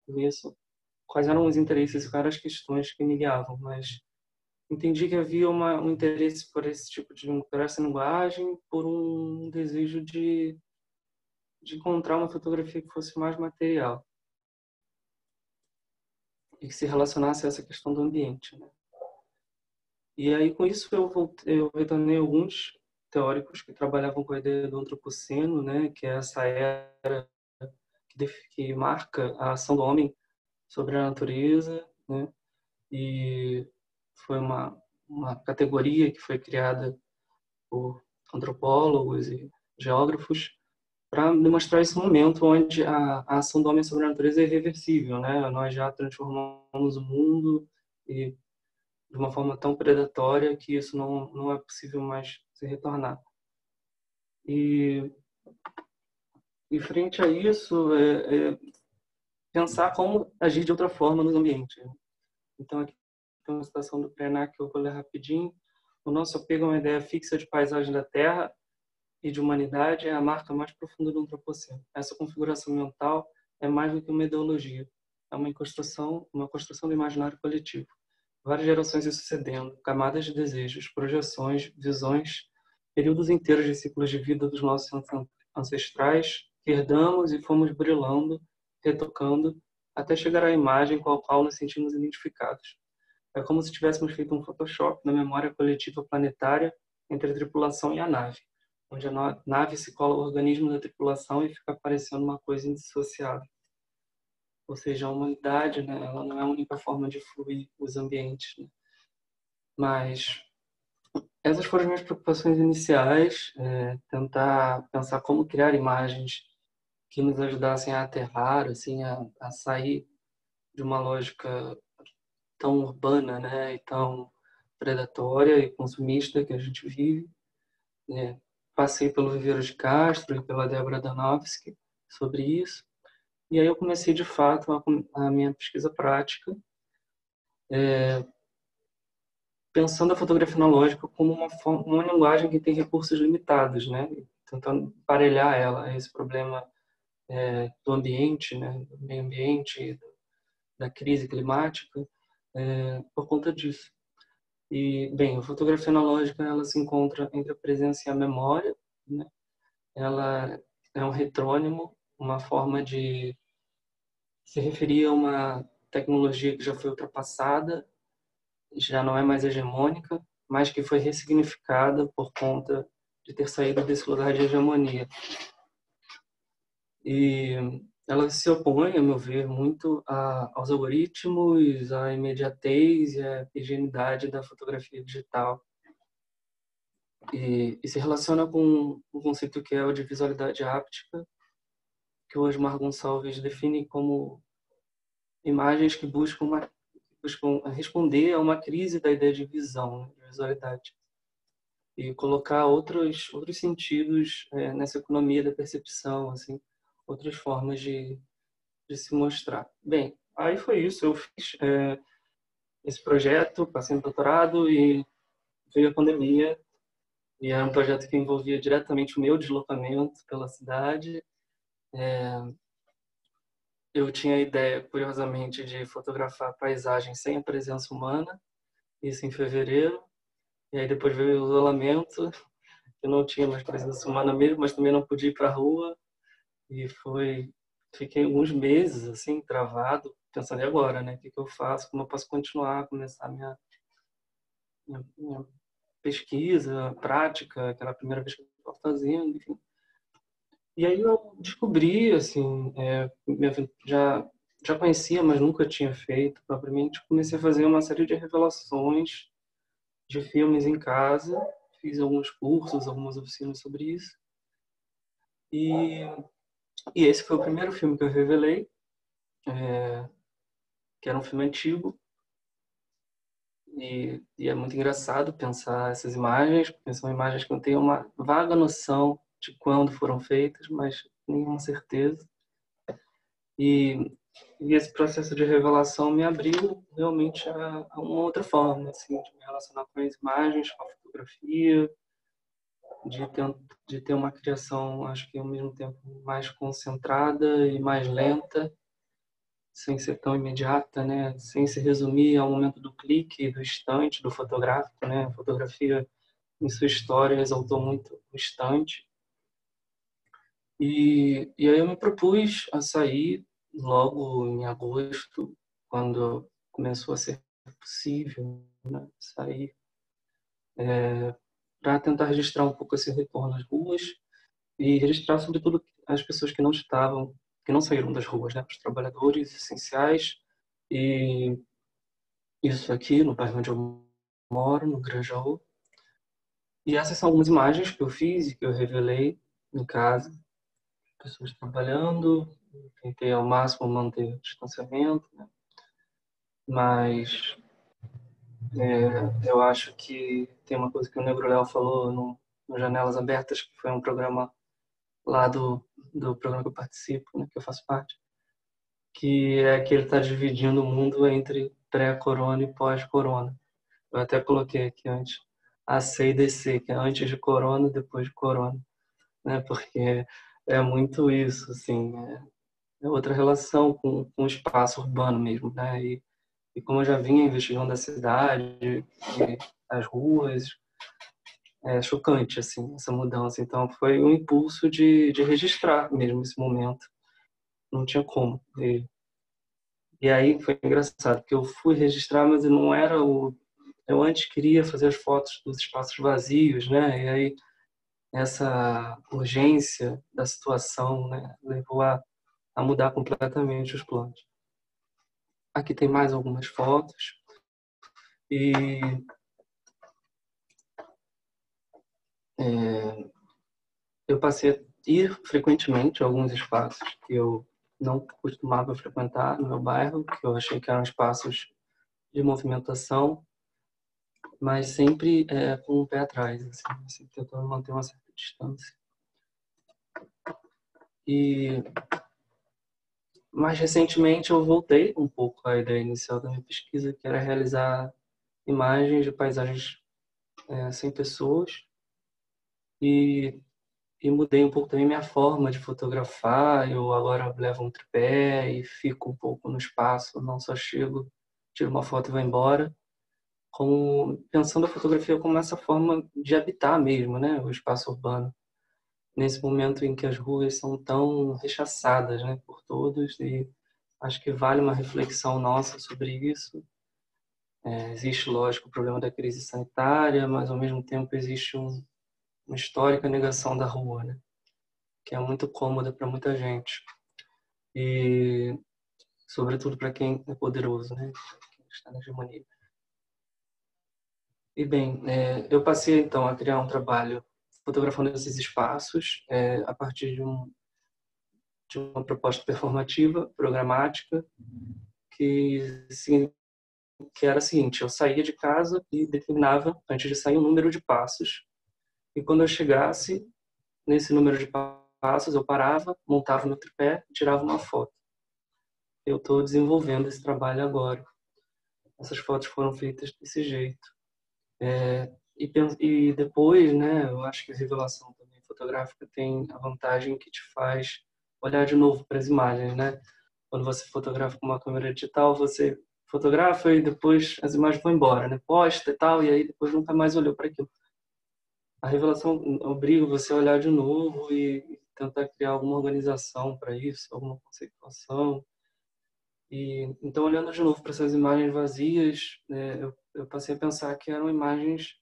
começo, quais eram os interesses e quais eram as questões que me guiavam, mas entendi que havia um interesse por esse tipo por essa linguagem, por um desejo de encontrar uma fotografia que fosse mais material e que se relacionasse a essa questão do ambiente, né? E aí, com isso, eu retornei alguns teóricos que trabalhavam com a ideia do antropoceno, né, que é essa era que marca a ação do homem sobre a natureza, né? E foi uma categoria que foi criada por antropólogos e geógrafos para demonstrar esse momento onde a ação do homem sobre a natureza é irreversível, né? Nós já transformamos o mundo e de uma forma tão predatória que isso não é possível mais se retornar. E frente a isso, pensar como agir de outra forma no ambiente. Então, aqui tem uma citação do Krenak que eu vou ler rapidinho. O nosso apego a uma ideia fixa de paisagem da Terra e de humanidade é a marca mais profunda do antropoceno. Essa configuração mental é mais do que uma ideologia. É uma construção do imaginário coletivo. Várias gerações se sucedendo, camadas de desejos, projeções, visões, períodos inteiros de ciclos de vida dos nossos ancestrais que herdamos e fomos brilhando, retocando, até chegar à imagem com a qual nos sentimos identificados. É como se tivéssemos feito um Photoshop na memória coletiva planetária entre a tripulação e a nave. onde a nave se cola ao organismo da tripulação e fica parecendo uma coisa indissociável. Ou seja, a humanidade, né, ela não é a única forma de fluir os ambientes, né? Mas essas foram as minhas preocupações iniciais, tentar pensar como criar imagens que nos ajudassem a aterrar, assim, a sair de uma lógica tão urbana, né, e tão predatória e consumista que a gente vive, né? Passei pelo Viveiro de Castro e pela Débora Danowski sobre isso, e aí eu comecei de fato a minha pesquisa prática, pensando a fotografia analógica como uma linguagem que tem recursos limitados, né, tentando emparelhar ela a esse problema do ambiente, né, do meio ambiente, da crise climática, por conta disso. E, bem, a fotografia analógica ela se encontra entre a presença e a memória, né? Ela é um retrônimo, uma forma de se referir a uma tecnologia que já foi ultrapassada, já não é mais hegemônica, mas que foi ressignificada por conta de ter saído desse lugar de hegemonia. E ela se opõe, a meu ver, muito aos algoritmos, à imediatez e à higienidade da fotografia digital. E se relaciona com um conceito que é o de visualidade áptica, que o Osmar Gonçalves define como imagens que buscam responder a uma crise da ideia de visão, né, de visualidade, e colocar outros sentidos nessa economia da percepção, assim, outras formas de se mostrar. Bem, aí foi isso, eu fiz esse projeto, passei no doutorado e veio a pandemia, e era um projeto que envolvia diretamente o meu deslocamento pela cidade. Eu tinha a ideia, curiosamente, de fotografar paisagens sem a presença humana, isso em fevereiro, e aí depois veio o isolamento, eu não tinha mais presença humana mesmo, mas também não podia ir para a rua, e fiquei alguns meses assim, travado, pensando, e agora, né? O que eu faço? Como eu posso continuar, começar minha pesquisa, prática, aquela primeira vez que eu estava fazendo, enfim. E aí eu descobri, assim, já conhecia, mas nunca tinha feito propriamente. Comecei a fazer uma série de revelações de filmes em casa, fiz alguns cursos, algumas oficinas sobre isso. E esse foi o primeiro filme que eu revelei, que era um filme antigo. E é muito engraçado pensar essas imagens, porque são imagens que eu tenho uma vaga noção de quando foram feitas, mas nenhuma certeza. E esse processo de revelação me abriu realmente a uma outra forma, assim, de me relacionar com as imagens, com a fotografia, de ter uma criação, acho que ao mesmo tempo mais concentrada e mais lenta, sem ser tão imediata, né? Sem se resumir ao momento do clique, do instante, do fotográfico, né? A fotografia, em sua história, exaltou muito o instante. E aí eu me propus a sair logo em agosto, quando começou a ser possível, né, sair, para tentar registrar um pouco esse retorno às ruas e registrar, sobretudo, as pessoas que não saíram das ruas, né, os trabalhadores essenciais. E isso aqui no bairro onde eu moro, no Grajaú. E essas são algumas imagens que eu fiz e que eu revelei em casa. Pessoas trabalhando, tentei ao máximo manter o distanciamento, né? Mas eu acho que tem uma coisa que o Negro Léo falou no Janelas Abertas, que foi um programa lá do programa que eu participo, né, que eu faço parte, que é que ele está dividindo o mundo entre pré-corona e pós-corona. Eu até coloquei aqui antes AC e DC, que é antes de corona, depois de corona, né? Porque é muito isso, assim, é outra relação com o espaço urbano mesmo, né? E como eu já vinha investigando a cidade, e as ruas, é chocante, assim, essa mudança. Então foi um impulso de registrar mesmo esse momento. Não tinha como. E aí foi engraçado, porque eu fui registrar, mas não era o... Eu antes queria fazer as fotos dos espaços vazios, né? E aí essa urgência da situação, né, levou a mudar completamente os planos. Aqui tem mais algumas fotos. E eu passei a ir frequentemente a alguns espaços que eu não costumava frequentar no meu bairro, que eu achei que eram espaços de movimentação, mas sempre com o pé atrás, assim, tentando manter uma certa distância. E mais recentemente eu voltei um pouco à ideia inicial da minha pesquisa, que era realizar imagens de paisagens sem pessoas, e mudei um pouco também minha forma de fotografar. Eu agora levo um tripé e fico um pouco no espaço, não só chego, tiro uma foto e vou embora, como pensando a fotografia como essa forma de habitar mesmo, né, o espaço urbano. Nesse momento em que as ruas são tão rechaçadas, né, por todos, e acho que vale uma reflexão nossa sobre isso. Existe, lógico, o problema da crise sanitária, mas ao mesmo tempo existe uma histórica negação da rua, né, que é muito cômoda para muita gente. E, sobretudo, para quem é poderoso, né, quem está na hegemonia. E, bem, eu passei, então, a criar um trabalho fotografando esses espaços a partir de uma proposta performativa, programática, que era a seguinte: eu saía de casa e determinava, antes de sair, um número de passos. E quando eu chegasse nesse número de passos, eu parava, montava no tripé e tirava uma foto. Eu estou desenvolvendo esse trabalho agora. Essas fotos foram feitas desse jeito. E depois, né, eu acho que a revelação também fotográfica tem a vantagem que te faz olhar de novo para as imagens, né? Quando você fotografa com uma câmera digital, você fotografa e depois as imagens vão embora, né? Posta e tal, e aí depois nunca mais olhou para aquilo. A revelação obriga você a olhar de novo e tentar criar alguma organização para isso, alguma conceituação. E então, olhando de novo para essas imagens vazias, eu passei a pensar que eram imagens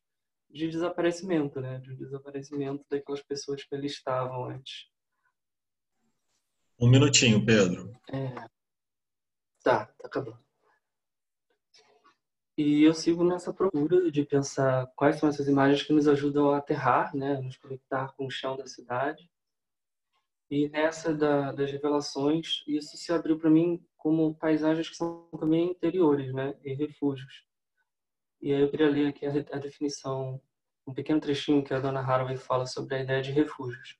de desaparecimento, né? De desaparecimento daquelas pessoas que ali estavam antes. Um minutinho, Pedro. Tá acabando. E eu sigo nessa procura de pensar quais são essas imagens que nos ajudam a aterrar, né? A nos conectar com o chão da cidade. E nessa das revelações, isso se abriu para mim como paisagens que são também interiores, né? E refúgios. E aí eu queria ler aqui a definição, um pequeno trechinho que a dona Haraway fala sobre a ideia de refúgios.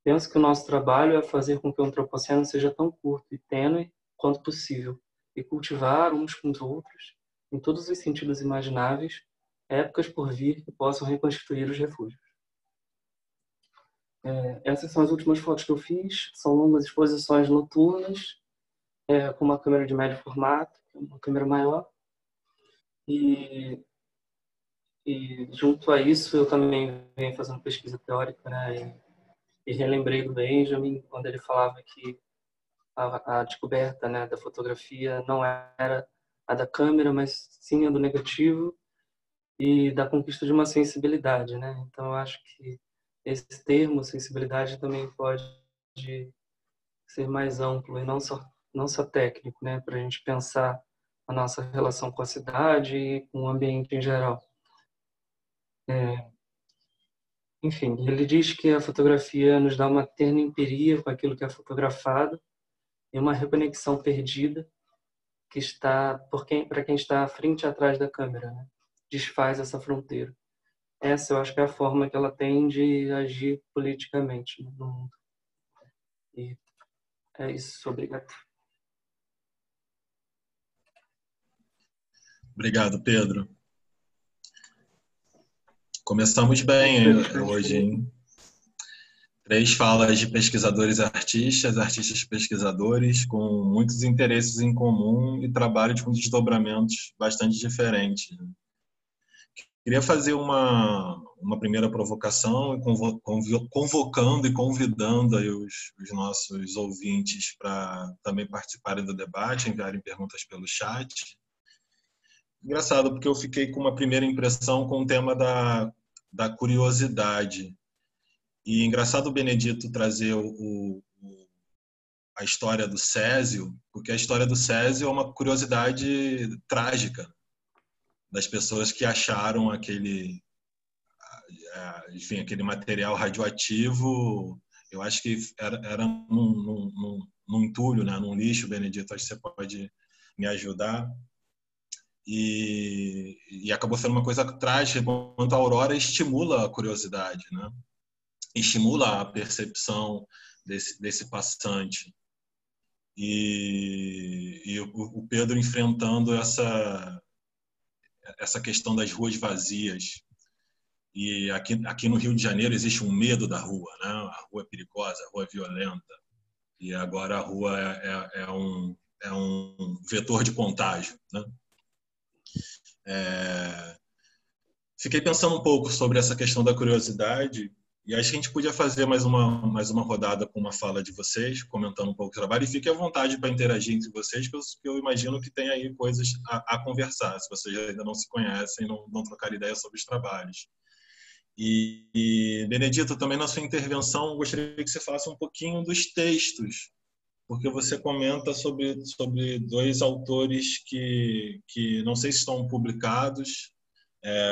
Penso que o nosso trabalho é fazer com que o antropoceno seja tão curto e tênue quanto possível, e cultivar uns com os outros, em todos os sentidos imagináveis, épocas por vir que possam reconstituir os refúgios. Essas são as últimas fotos que eu fiz. São longas exposições noturnas, com uma câmera de médio formato, uma câmera maior. E junto a isso, eu também venho fazendo pesquisa teórica, né? E relembrei do Benjamin, quando ele falava que a descoberta, né, da fotografia não era a da câmera, mas sim a do negativo e da conquista de uma sensibilidade, né? Então, eu acho que esse termo, sensibilidade, também pode ser mais amplo e não só técnico, né? Para a gente pensar a nossa relação com a cidade e com o ambiente em geral. Enfim, ele diz que a fotografia nos dá uma terna empiria com aquilo que é fotografado e uma reconexão perdida que está para quem está à frente e atrás da câmera, né? Desfaz essa fronteira. Essa eu acho que é a forma que ela tem de agir politicamente no mundo. E é isso. Obrigado. Obrigado, Pedro. Começamos bem hoje, hein? 3 falas de pesquisadores e artistas, artistas pesquisadores, com muitos interesses em comum e trabalhos com desdobramentos bastante diferentes. Queria fazer uma primeira provocação, convocando e convidando aí os nossos ouvintes para também participarem do debate, enviarem perguntas pelo chat. Engraçado, porque eu fiquei com uma primeira impressão com o tema da curiosidade. E engraçado o Benedito trazer a história do Césio, porque a história do Césio é uma curiosidade trágica das pessoas que acharam enfim, aquele material radioativo. Eu acho que era num entulho, né, num lixo. Benedito, acho que você pode me ajudar. E acabou sendo uma coisa trágica, enquanto a Aurora estimula a curiosidade, né? Estimula a percepção desse passante. E o Pedro enfrentando essa questão das ruas vazias. E aqui no Rio de Janeiro existe um medo da rua, né? A rua é perigosa, a rua é violenta. E agora a rua é um vetor de contágio, né? Fiquei pensando um pouco sobre essa questão da curiosidade e acho que a gente podia fazer mais uma rodada com uma fala de vocês, comentando um pouco do trabalho, e fique à vontade para interagir entre vocês, que eu imagino que tem aí coisas a conversar, se vocês ainda não se conhecem, não trocar ideias sobre os trabalhos. E Benedito, também na sua intervenção, gostaria que você falasse um pouquinho dos textos, porque você comenta sobre dois autores que não sei se estão publicados,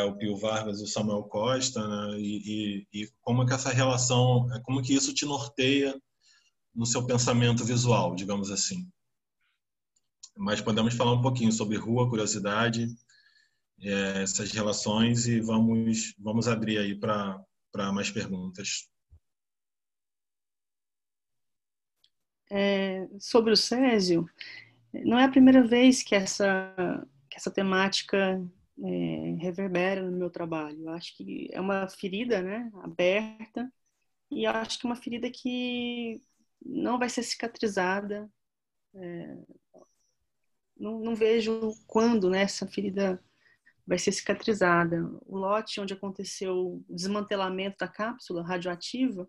o Pio Vargas e o Samuel Costa, né? E como é que essa relação, como que isso te norteia no seu pensamento visual, digamos assim. Mas podemos falar um pouquinho sobre rua, curiosidade, essas relações, e vamos abrir aí para mais perguntas. Sobre o Césio, não é a primeira vez que essa temática reverbera no meu trabalho. Eu acho que é uma ferida, né, aberta, e eu acho que é uma ferida que não vai ser cicatrizada. Não vejo quando, né, essa ferida vai ser cicatrizada. O lote onde aconteceu o desmantelamento da cápsula radioativa,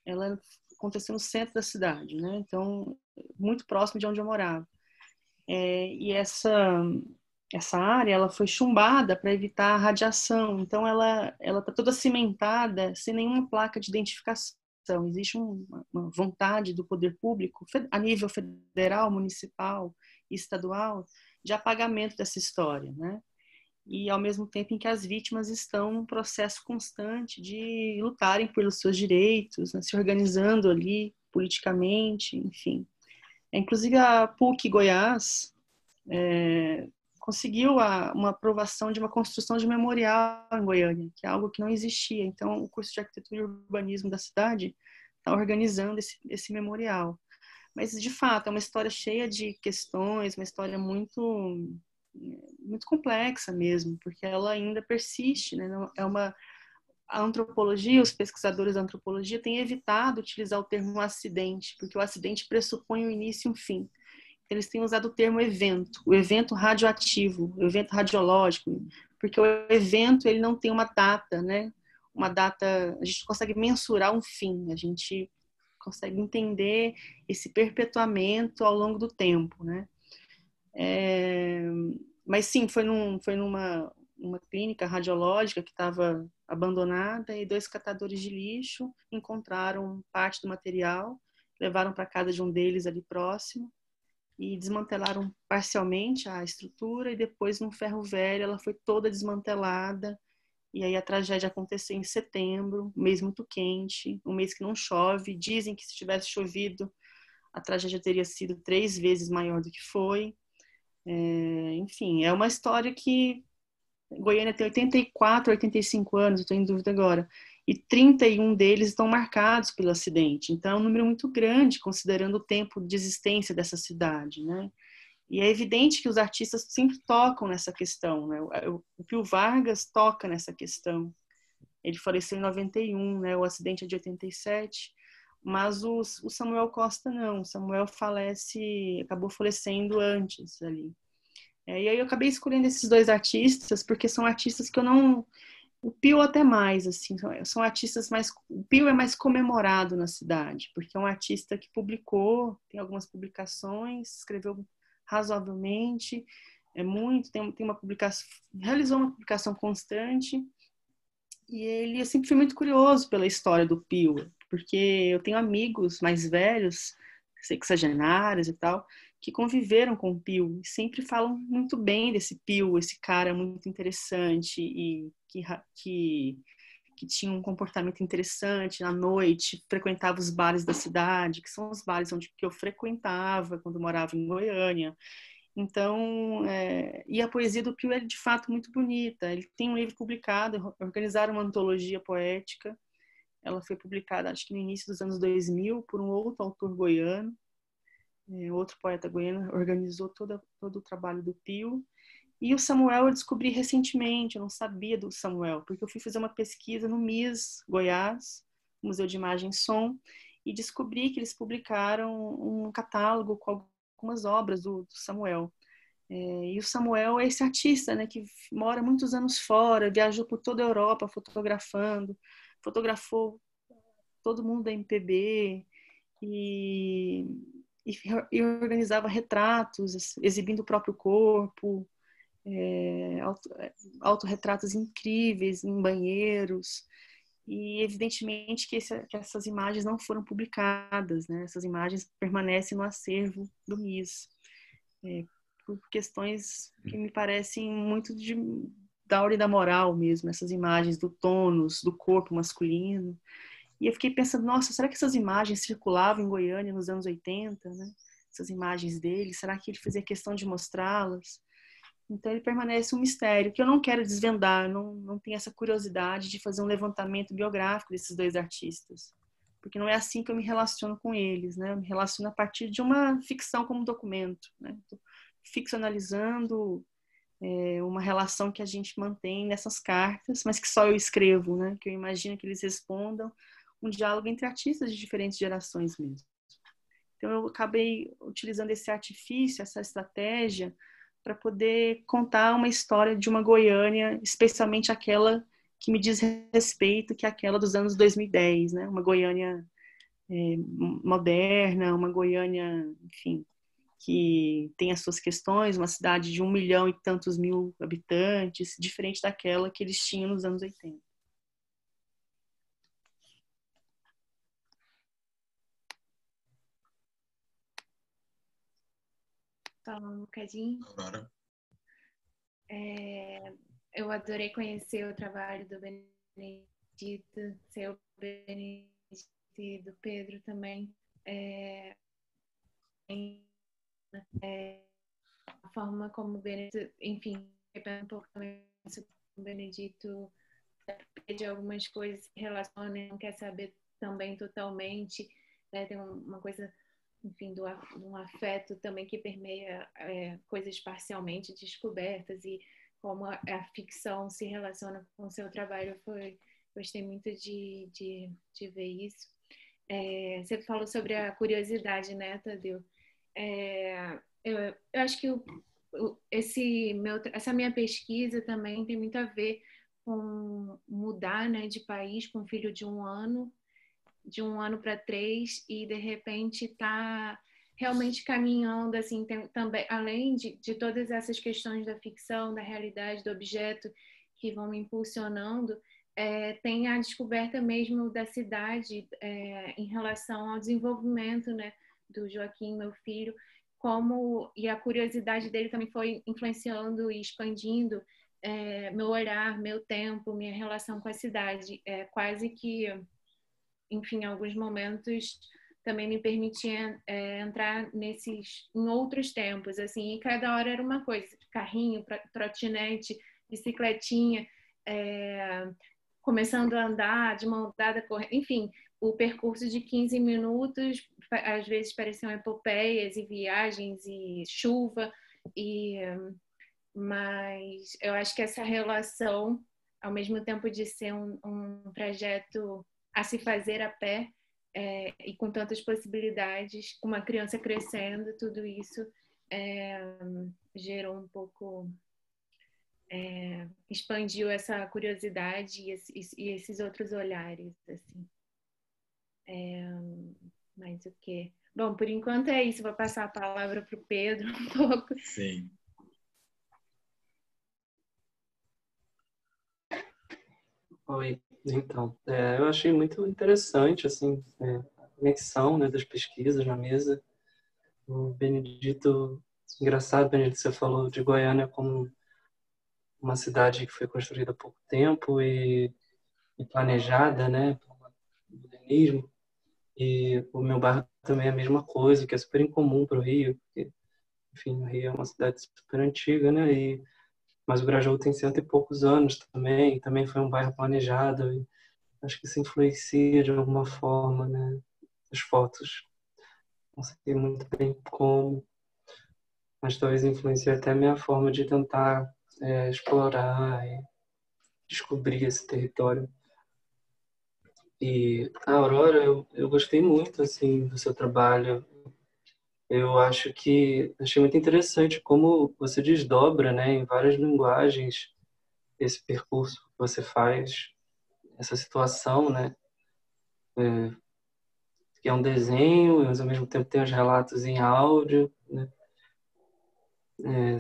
ela aconteceu no centro da cidade, né? Então, muito próximo de onde eu morava. E essa área, ela foi chumbada para evitar a radiação. Então, ela está toda cimentada, sem nenhuma placa de identificação. Existe uma vontade do poder público, a nível federal, municipal e estadual, de apagamento dessa história, né? E ao mesmo tempo em que as vítimas estão num processo constante de lutarem pelos seus direitos, né, se organizando ali politicamente, enfim. Inclusive a PUC Goiás conseguiu uma aprovação de uma construção de memorial em Goiânia, que é algo que não existia. Então, o curso de arquitetura e urbanismo da cidade está organizando esse memorial. Mas, de fato, é uma história cheia de questões, uma história muito complexa mesmo, porque ela ainda persiste, né? A antropologia, os pesquisadores da antropologia têm evitado utilizar o termo acidente, porque o acidente pressupõe um início e um fim. Eles têm usado o termo evento, o evento radioativo, o evento radiológico, porque o evento ele não tem uma data, né? Uma data, a gente consegue mensurar um fim, a gente consegue entender esse perpetuamento ao longo do tempo, né? Mas sim, foi numa clínica radiológica que estava abandonada, e 2 catadores de lixo encontraram parte do material, levaram para casa de um deles ali próximo e desmantelaram parcialmente a estrutura, e depois no ferro velho ela foi toda desmantelada. E aí a tragédia aconteceu em setembro, um mês muito quente, um mês que não chove. Dizem que se tivesse chovido, a tragédia teria sido 3 vezes maior do que foi. Enfim, é uma história que Goiânia tem 84, 85 anos, estou em dúvida agora, e 31 deles estão marcados pelo acidente. Então, é um número muito grande, considerando o tempo de existência dessa cidade, né? E é evidente que os artistas sempre tocam nessa questão, né? O Pio Vargas toca nessa questão. Ele faleceu em 91, né? O acidente é de 87, mas o Samuel Costa não. O Samuel acabou falecendo antes ali. E aí eu acabei escolhendo esses 2 artistas, porque são artistas que eu não... O Pio até mais, assim, são artistas mais... O Pio é mais comemorado na cidade, porque é um artista que publicou, tem algumas publicações, escreveu razoavelmente, tem uma publicação, realizou uma publicação constante, eu sempre fui muito curioso pela história do Pio, porque eu tenho amigos mais velhos, sexagenários e tal, que conviveram com o Pio e sempre falam muito bem desse Pio, esse cara muito interessante e que tinha um comportamento interessante à noite, frequentava os bares da cidade, que são os bares que eu frequentava quando morava em Goiânia. Então, e a poesia do Pio é de fato muito bonita. Ele tem um livro publicado, organizaram uma antologia poética. Ela foi publicada, acho que no início dos anos 2000, por um outro autor goiano, outro poeta goiano, organizou todo o trabalho do Pio. E o Samuel eu descobri recentemente, eu não sabia do Samuel, porque eu fui fazer uma pesquisa no MIS, Goiás, Museu de Imagem e Som, e descobri que eles publicaram um catálogo com algumas obras do Samuel. E o Samuel é esse artista, né, que mora muitos anos fora, viajou por toda a Europa fotografando, fotografou todo mundo da MPB e organizava retratos, exibindo o próprio corpo, autorretratos incríveis em banheiros. E evidentemente que essas imagens não foram publicadas, né? Essas imagens permanecem no acervo do MIS, por questões que me parecem muito da ordem da moral mesmo, essas imagens do tônus, do corpo masculino. E eu fiquei pensando, nossa, será que essas imagens circulavam em Goiânia nos anos 80, né? Essas imagens dele, será que ele fazia questão de mostrá-las? Então ele permanece um mistério, que eu não quero desvendar, não tenho essa curiosidade de fazer um levantamento biográfico desses dois artistas, porque não é assim que eu me relaciono com eles, né? Eu me relaciono a partir de uma ficção como documento, né? Tô ficcionalizando uma relação que a gente mantém nessas cartas, mas que só eu escrevo, né? Que eu imagino que eles respondam um diálogo entre artistas de diferentes gerações mesmo. Então eu acabei utilizando esse artifício, essa estratégia, para poder contar uma história de uma Goiânia, especialmente aquela que me diz respeito, que é aquela dos anos 2010, né? Uma Goiânia moderna, uma Goiânia, enfim, que tem as suas questões, uma cidade de 1 milhão e tantos mil habitantes, diferente daquela que eles tinham nos anos 80. Falar um bocadinho. Aurora. Eu adorei conhecer o trabalho do Benedito, seu Benedito e do Pedro também. A forma como o Benedito, enfim, um pouco também sobre o Benedito, de algumas coisas se relacionam, não quer saber também totalmente, né? Tem uma coisa, enfim, um afeto também que permeia coisas parcialmente descobertas e como a ficção se relaciona com o seu trabalho. Gostei muito de ver isso. Você falou sobre a curiosidade, né, Tadeu? Eu acho que essa minha pesquisa também tem muito a ver com mudar, né, de país com um filho de 1 ano, de 1 ano para 3, e de repente tá realmente caminhando, assim, também, além de todas essas questões da ficção, da realidade, do objeto que vão me impulsionando, tem a descoberta mesmo da cidade em relação ao desenvolvimento, né, do Joaquim, meu filho, e a curiosidade dele também foi influenciando e expandindo meu olhar, meu tempo, minha relação com a cidade. Quase que, enfim, em alguns momentos também me permitia entrar em outros tempos, assim, e cada hora era uma coisa, carrinho, trotinete, bicicletinha, começando a andar, de mão dada, correndo, enfim, o percurso de 15 minutos, às vezes pareciam epopeias e viagens e chuva, mas eu acho que essa relação, ao mesmo tempo de ser um trajeto a se fazer a pé, e com tantas possibilidades, com uma criança crescendo, tudo isso gerou um pouco... expandiu essa curiosidade e esses outros olhares, assim. Mas o quê? Bom, por enquanto é isso. Vou passar a palavra para o Pedro um pouco. Sim. Oi, então, eu achei muito interessante, assim, a conexão, né, das pesquisas na mesa. O Benedito, engraçado, Benedito, você falou de Goiânia como uma cidade que foi construída há pouco tempo e planejada, né, pelo modernismo. E o meu bairro também é a mesma coisa, que é super incomum para o Rio, porque, enfim, o Rio é uma cidade super antiga, né, mas o Grajaú tem cento e poucos anos também foi um bairro planejado, e acho que isso influencia de alguma forma, né, as fotos. Não sei muito bem como, mas talvez influencie até a minha forma de tentar explorar e descobrir esse território. E a Aurora, eu gostei muito assim do seu trabalho. Eu acho que achei muito interessante como você desdobra, né, em várias linguagens esse percurso que você faz, essa situação, né, que é um desenho, mas ao mesmo tempo tem os relatos em áudio, né,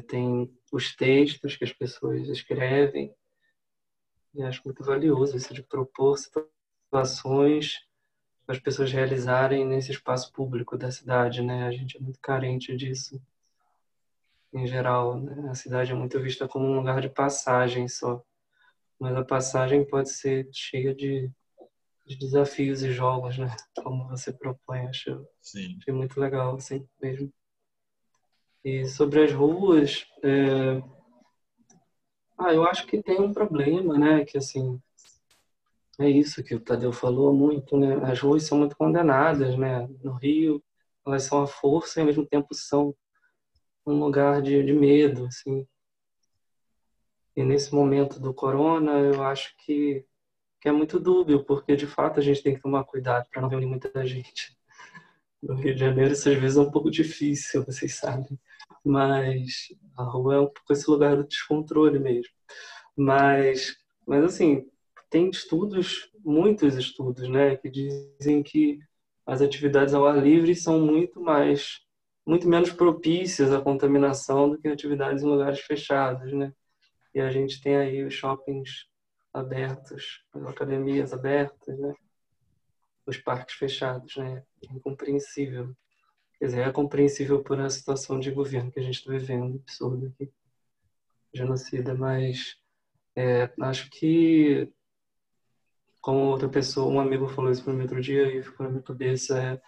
tem os textos que as pessoas escrevem. E acho muito valioso isso de propor situações para as pessoas realizarem nesse espaço público da cidade, né? A gente é muito carente disso em geral, né? A cidade é muito vista como um lugar de passagem só, mas a passagem pode ser cheia de desafios e jogos, né? Como você propõe, Sim. achei muito legal, assim mesmo. E sobre as ruas, eu acho que tem um problema, né? Que assim, é isso que o Tadeu falou muito, né? As ruas são muito condenadas, né? No Rio, elas são a força e ao mesmo tempo são um lugar de medo, assim. E nesse momento do corona, eu acho que é muito dúbio, porque de fato a gente tem que tomar cuidado para não reunir muita gente. No Rio de Janeiro, isso às vezes é um pouco difícil, vocês sabem. Mas a rua é um pouco esse lugar do descontrole mesmo. Mas assim, tem estudos, muitos estudos, né, que dizem que as atividades ao ar livre são muito menos propícias à contaminação do que atividades em lugares fechados, né? E a gente tem aí os shoppings abertos, as academias abertas, né? Os parques fechados, né? É incompreensível. Quer dizer, é compreensível por a situação de governo que a gente está vivendo, absurdo aqui, genocida, mas acho que, como outra pessoa, um amigo falou isso para mim outro dia e ficou na minha cabeça,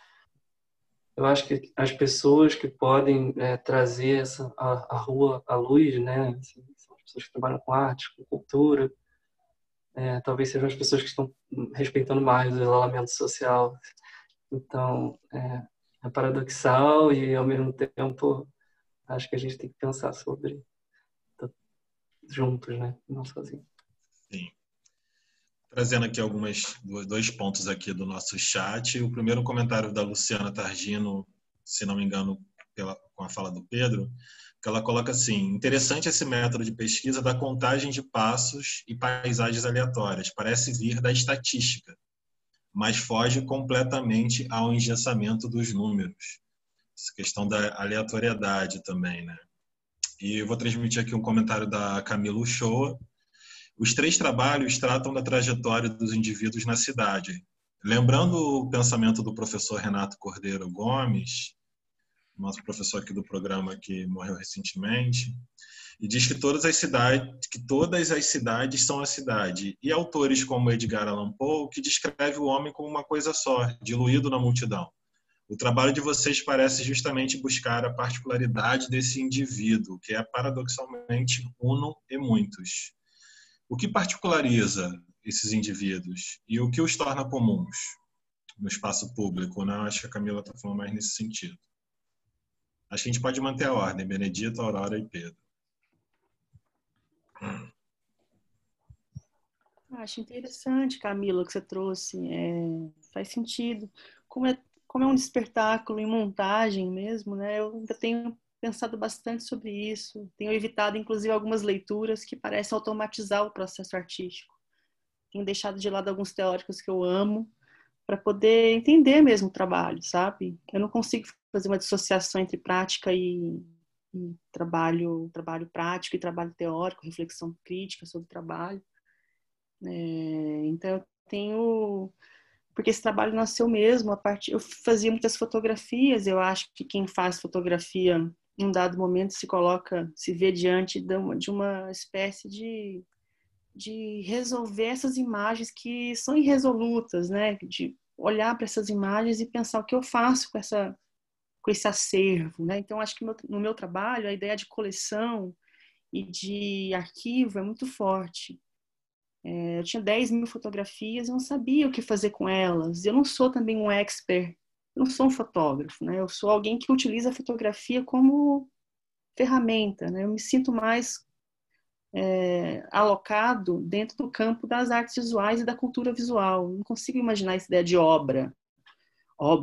eu acho que as pessoas que podem trazer a rua à luz, né, assim, são as pessoas que trabalham com arte, com cultura, talvez sejam as pessoas que estão respeitando mais o isolamento social. Então, é paradoxal e, ao mesmo tempo, acho que a gente tem que pensar sobre juntos, né, não sozinho. Sim. Trazendo aqui dois pontos aqui do nosso chat. O primeiro comentário da Luciana Targino, se não me engano, com a fala do Pedro, que ela coloca assim: interessante esse método de pesquisa da contagem de passos e paisagens aleatórias. Parece vir da estatística, mas foge completamente ao engessamento dos números. Essa questão da aleatoriedade também, né? E eu vou transmitir aqui um comentário da Camila Uchoa. Os 3 trabalhos tratam da trajetória dos indivíduos na cidade. Lembrando o pensamento do professor Renato Cordeiro Gomes, nosso professor aqui do programa que morreu recentemente, e diz que todas as cidades são a cidade. E autores como Edgar Allan Poe, que descreve o homem como uma coisa só, diluído na multidão. O trabalho de vocês parece justamente buscar a particularidade desse indivíduo, que é paradoxalmente uno e muitos. O que particulariza esses indivíduos e o que os torna comuns no espaço público, né? Acho que a Camila está falando mais nesse sentido. Acho que a gente pode manter a ordem, Benedito, Aurora e Pedro. Acho interessante, Camila, o que você trouxe. Faz sentido. Como é um espetáculo em montagem mesmo, né? Eu ainda tenho pensado bastante sobre isso. Tenho evitado, inclusive, algumas leituras que parecem automatizar o processo artístico. Tenho deixado de lado alguns teóricos que eu amo para poder entender mesmo o trabalho, sabe? Eu não consigo fazer uma dissociação entre prática e trabalho prático e trabalho teórico, reflexão crítica sobre o trabalho. Então eu tenho, porque esse trabalho nasceu mesmo a partir, eu fazia muitas fotografias, eu acho que quem faz fotografia em um dado momento se vê diante de uma espécie de resolver essas imagens que são irresolutas, né? De olhar para essas imagens e pensar o que eu faço com esse acervo, né? Então acho que no meu trabalho a ideia de coleção e de arquivo é muito forte. Eu tinha 10.000 fotografias e não sabia o que fazer com elas. Eu não sou também um expert, eu não sou um fotógrafo, né? Eu sou alguém que utiliza a fotografia como ferramenta, né? Eu me sinto mais alocado dentro do campo das artes visuais e da cultura visual. Não consigo imaginar essa ideia de obra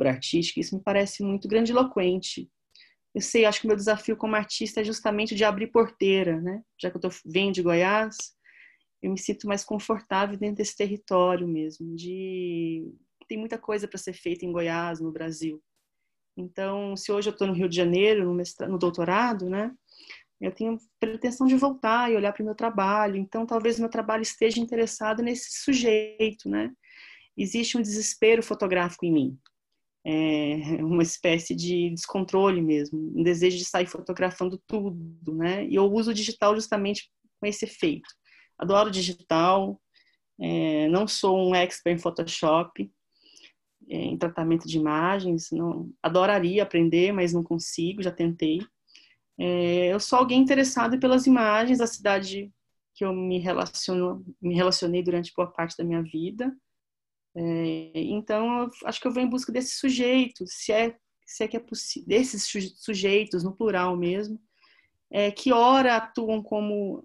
artística. Isso me parece muito grandiloquente. Eu sei, acho que o meu desafio como artista é justamente de abrir porteira, né? Já que venho de Goiás, eu me sinto mais confortável dentro desse território mesmo. Tem muita coisa para ser feita em Goiás, no Brasil. Então, se hoje eu estou no Rio de Janeiro, no doutorado, né? Eu tenho pretensão de voltar e olhar para o meu trabalho. Então, talvez o meu trabalho esteja interessado nesse sujeito, né? Existe um desespero fotográfico em mim. Uma espécie de descontrole mesmo, um desejo de sair fotografando tudo, né? E eu uso o digital justamente com esse efeito. Adoro digital, não sou um expert em Photoshop, em tratamento de imagens, não, adoraria aprender, mas não consigo, já tentei. Eu sou alguém interessado pelas imagens da cidade que eu me relacionei durante boa parte da minha vida. Então, eu acho que eu vou em busca desse sujeito, se é que é possível, desses sujeitos, no plural mesmo, que ora atuam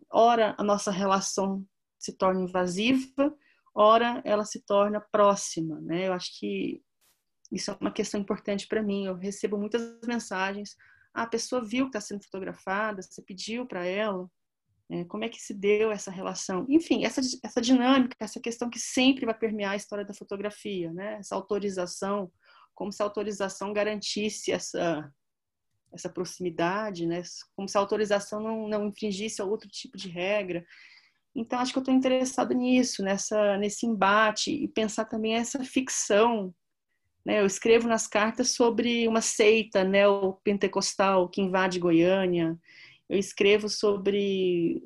ora a nossa relação se torna invasiva, ora ela se torna próxima, né? Eu acho que isso é uma questão importante para mim. Eu recebo muitas mensagens, a pessoa viu que está sendo fotografada, você pediu para ela, como é que se deu essa relação? Enfim, essa dinâmica, essa questão que sempre vai permear a história da fotografia, né? Essa autorização, como se a autorização garantisse essa proximidade, né? Como se a autorização não infringisse outro tipo de regra. Então, acho que eu estou interessada nisso, nesse embate, e pensar também essa ficção, né? Eu escrevo nas cartas sobre uma seita neopentecostal que invade Goiânia. Eu escrevo sobre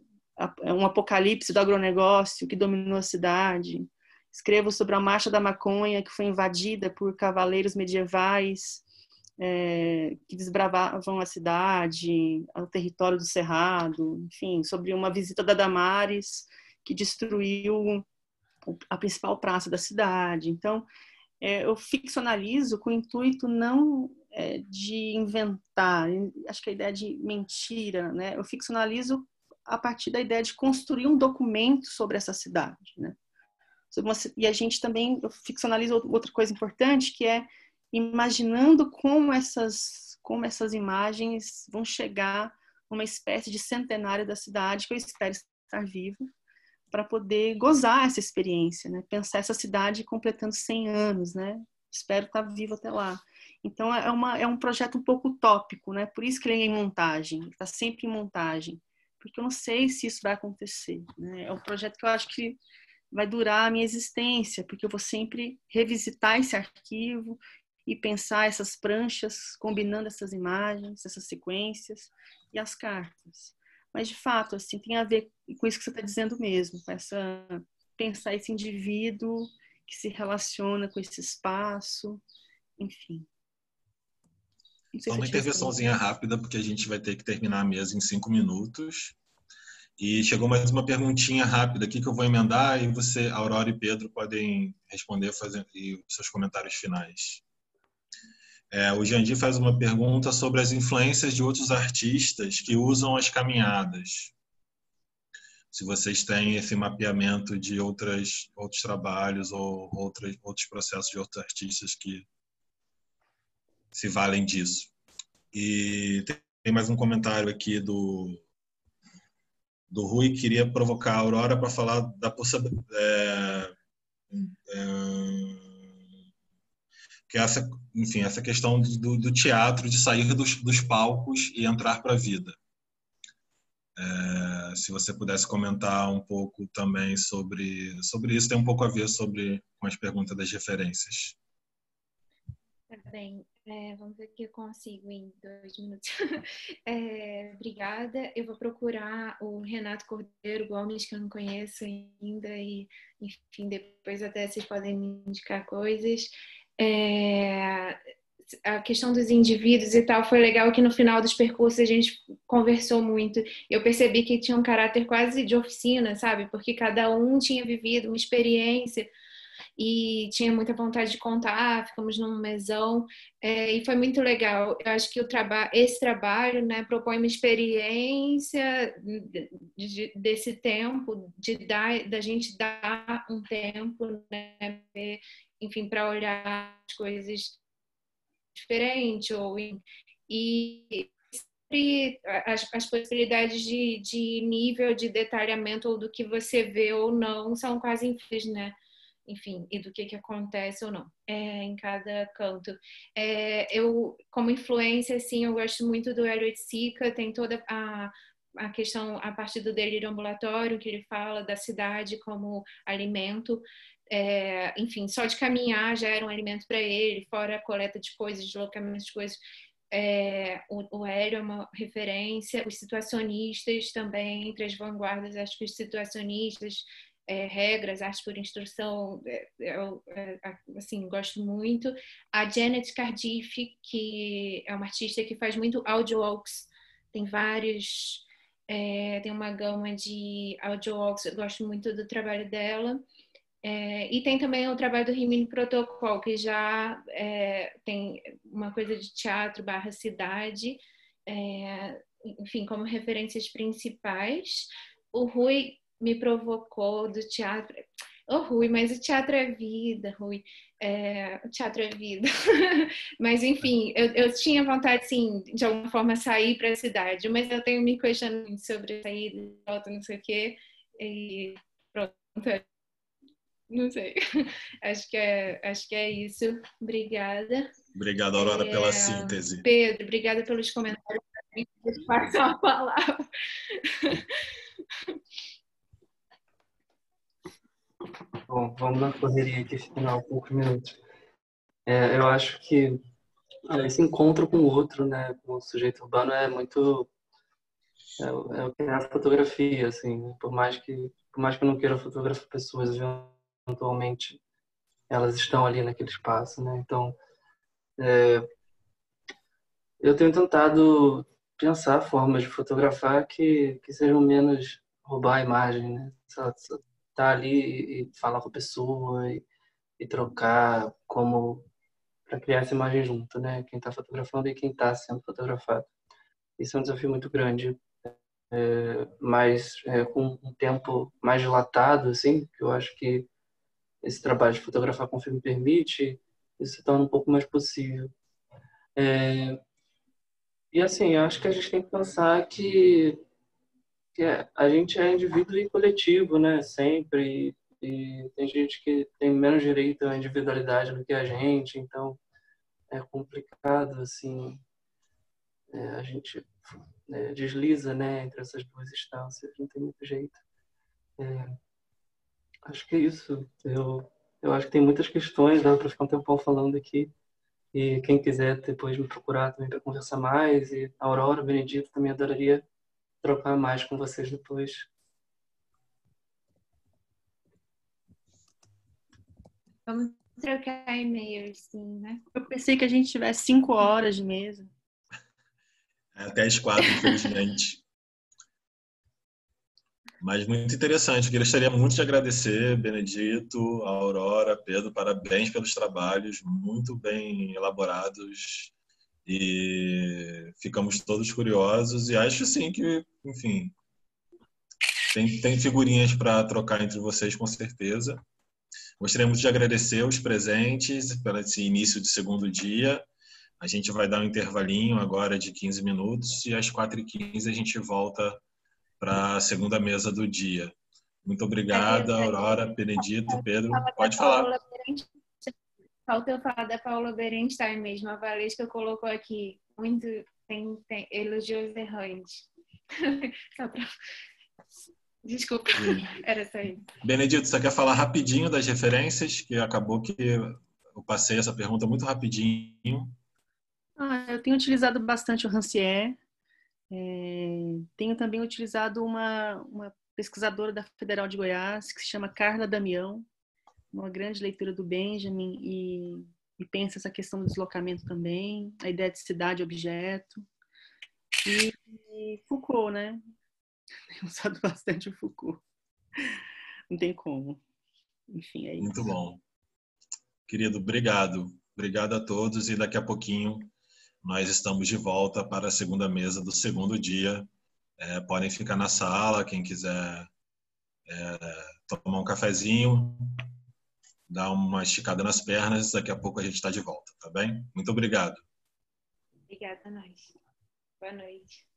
um apocalipse do agronegócio que dominou a cidade. Escrevo sobre a Marcha da Maconha, que foi invadida por cavaleiros medievais que desbravavam a cidade, o território do Cerrado, enfim, sobre uma visita da Damares, que destruiu a principal praça da cidade. Então, eu ficcionalizo com o intuito não de inventar, acho que a ideia de mentira, né? Eu ficcionalizo a partir da ideia de construir um documento sobre essa cidade, né? E a gente também, eu ficcionalizo outra coisa importante, que é imaginando como essas imagens vão chegar numa espécie de centenário da cidade, que eu espero estar vivo, para poder gozar essa experiência, né? Pensar essa cidade completando 100 anos, né? Espero estar vivo até lá. Então, é um projeto um pouco utópico, né? Por isso que ele é em montagem, está sempre em montagem, porque eu não sei se isso vai acontecer, né? É um projeto que eu acho que vai durar a minha existência, porque eu vou sempre revisitar esse arquivo e pensar essas pranchas, combinando essas imagens, essas sequências e as cartas. Mas, de fato, assim, tem a ver com isso que você está dizendo mesmo, com pensar esse indivíduo que se relaciona com esse espaço, enfim. Não sei Só se eu uma te respondi. intervençãozinha rápida, porque a gente vai ter que terminar a mesa em 5 minutos. E chegou mais uma perguntinha rápida aqui que eu vou emendar e você, Aurora e Pedro, podem responder fazendo seus comentários finais. O Jandir faz uma pergunta sobre as influências de outros artistas que usam as caminhadas. Se vocês têm esse mapeamento de outros trabalhos ou outros processos de outros artistas que se valem disso. E tem mais um comentário aqui do Rui, queria provocar a Aurora para falar da possibilidade. Que essa questão do teatro, de sair dos palcos e entrar para a vida. Se você pudesse comentar um pouco também sobre isso, tem um pouco a ver com as perguntas das referências. Tá bem, vamos ver que eu consigo em 2 minutos. Obrigada. Eu vou procurar o Renato Cordeiro Gomes, que eu não conheço ainda, e, enfim, depois até vocês podem me indicar coisas. A questão dos indivíduos e tal, foi legal que no final dos percursos a gente conversou muito. Eu percebi que tinha um caráter quase de oficina, sabe? Porque cada um tinha vivido uma experiência e tinha muita vontade de contar, ficamos num mesão, e foi muito legal. Eu acho que esse trabalho, né, propõe uma experiência desse tempo, da gente dar um tempo, né, enfim, para olhar as coisas diferente, e as possibilidades de nível de detalhamento ou do que você vê ou não são quase infinitas, né? Enfim, e do que acontece ou não em cada canto. Eu, como influência, assim, eu gosto muito do Elliot Sica, tem toda a questão, a partir do delírio ambulatório, que ele fala da cidade como alimento. Enfim, só de caminhar já era um alimento para ele, fora a coleta de coisas, deslocamento de coisas. O Hélio é uma referência, os situacionistas também, entre as vanguardas, acho que os situacionistas, regras, arte por instrução, assim, gosto muito. A Janet Cardiff, que é uma artista que faz muito audio walks, tem vários, tem uma gama de audio walks, eu gosto muito do trabalho dela. E tem também o trabalho do Rimini Protocol, que já tem uma coisa de teatro / cidade, enfim, como referências principais. O Rui me provocou do teatro. Rui, mas o teatro é vida, Rui. O teatro é vida. Mas, enfim, eu tinha vontade, sim, de alguma forma, sair para a cidade, mas eu tenho me questionando sobre sair, volta, não sei o quê, e pronto. Não sei. Acho que é isso. Obrigada. Obrigado, Aurora, pela síntese. Pedro, obrigada pelos comentários. Vou passar a palavra. Bom, vamos na correria aqui, final, poucos minutos. Eu acho que esse encontro com o outro, né, com o sujeito urbano é muito... É o que é a fotografia, assim. Por mais que eu não queira fotografar pessoas, eventualmente elas estão ali naquele espaço, né? Então, eu tenho tentado pensar formas de fotografar que sejam menos roubar a imagem, né? Só tá ali e falar com a pessoa e trocar como para criar essa imagem junto, né? Quem está fotografando e quem está sendo fotografado. Isso é um desafio muito grande, mas com um tempo mais dilatado, assim, que eu acho que esse trabalho de fotografar com filme permite, isso se torna um pouco mais possível. E assim, eu acho que a gente tem que pensar que a gente é indivíduo e coletivo, né? Sempre. E tem gente que tem menos direito à individualidade do que a gente, então é complicado, assim, a gente desliza, né, entre essas duas instâncias, não tem muito jeito. Acho que é isso. Eu acho que tem muitas questões, dá para ficar um tempão falando aqui. E quem quiser depois me procurar também para conversar mais. E a Aurora, o Benedito, também adoraria trocar mais com vocês depois. Vamos trocar e-mails, sim, né? Eu pensei que a gente tivesse 5 horas de mesa. Até as 4, infelizmente. Mas muito interessante. Eu gostaria muito de agradecer, Benedito, a Aurora, Pedro, parabéns pelos trabalhos, muito bem elaborados. E ficamos todos curiosos. E acho, sim, que, enfim, tem figurinhas para trocar entre vocês, com certeza. Gostaríamos de agradecer os presentes pelo esse início de segundo dia. A gente vai dar um intervalinho agora de 15 minutos e às 4h15 a gente volta para a segunda mesa do dia. Muito obrigada, Aurora, Benedito, Pedro. Pode falar. Falta eu falar da Paula Berenstein mesmo, a Valesca colocou aqui, muito, tem elogios errantes. Só pra... Desculpa, era só isso. Benedito, você quer falar rapidinho das referências? Que acabou que eu passei essa pergunta muito rapidinho. Eu tenho utilizado bastante o Rancière. Tenho também utilizado uma pesquisadora da Federal de Goiás, que se chama Carla Damião, uma grande leitura do Benjamin, e pensa essa questão do deslocamento também, a ideia de cidade-objeto. E Foucault, né? Tenho usado bastante o Foucault. Não tem como. Enfim, é isso. Muito bom. Querido, obrigado. Obrigado a todos e daqui a pouquinho nós estamos de volta para a segunda mesa do segundo dia. Podem ficar na sala, quem quiser tomar um cafezinho, dar uma esticada nas pernas, daqui a pouco a gente está de volta, tá bem? Muito obrigado. Obrigada a nós. Boa noite.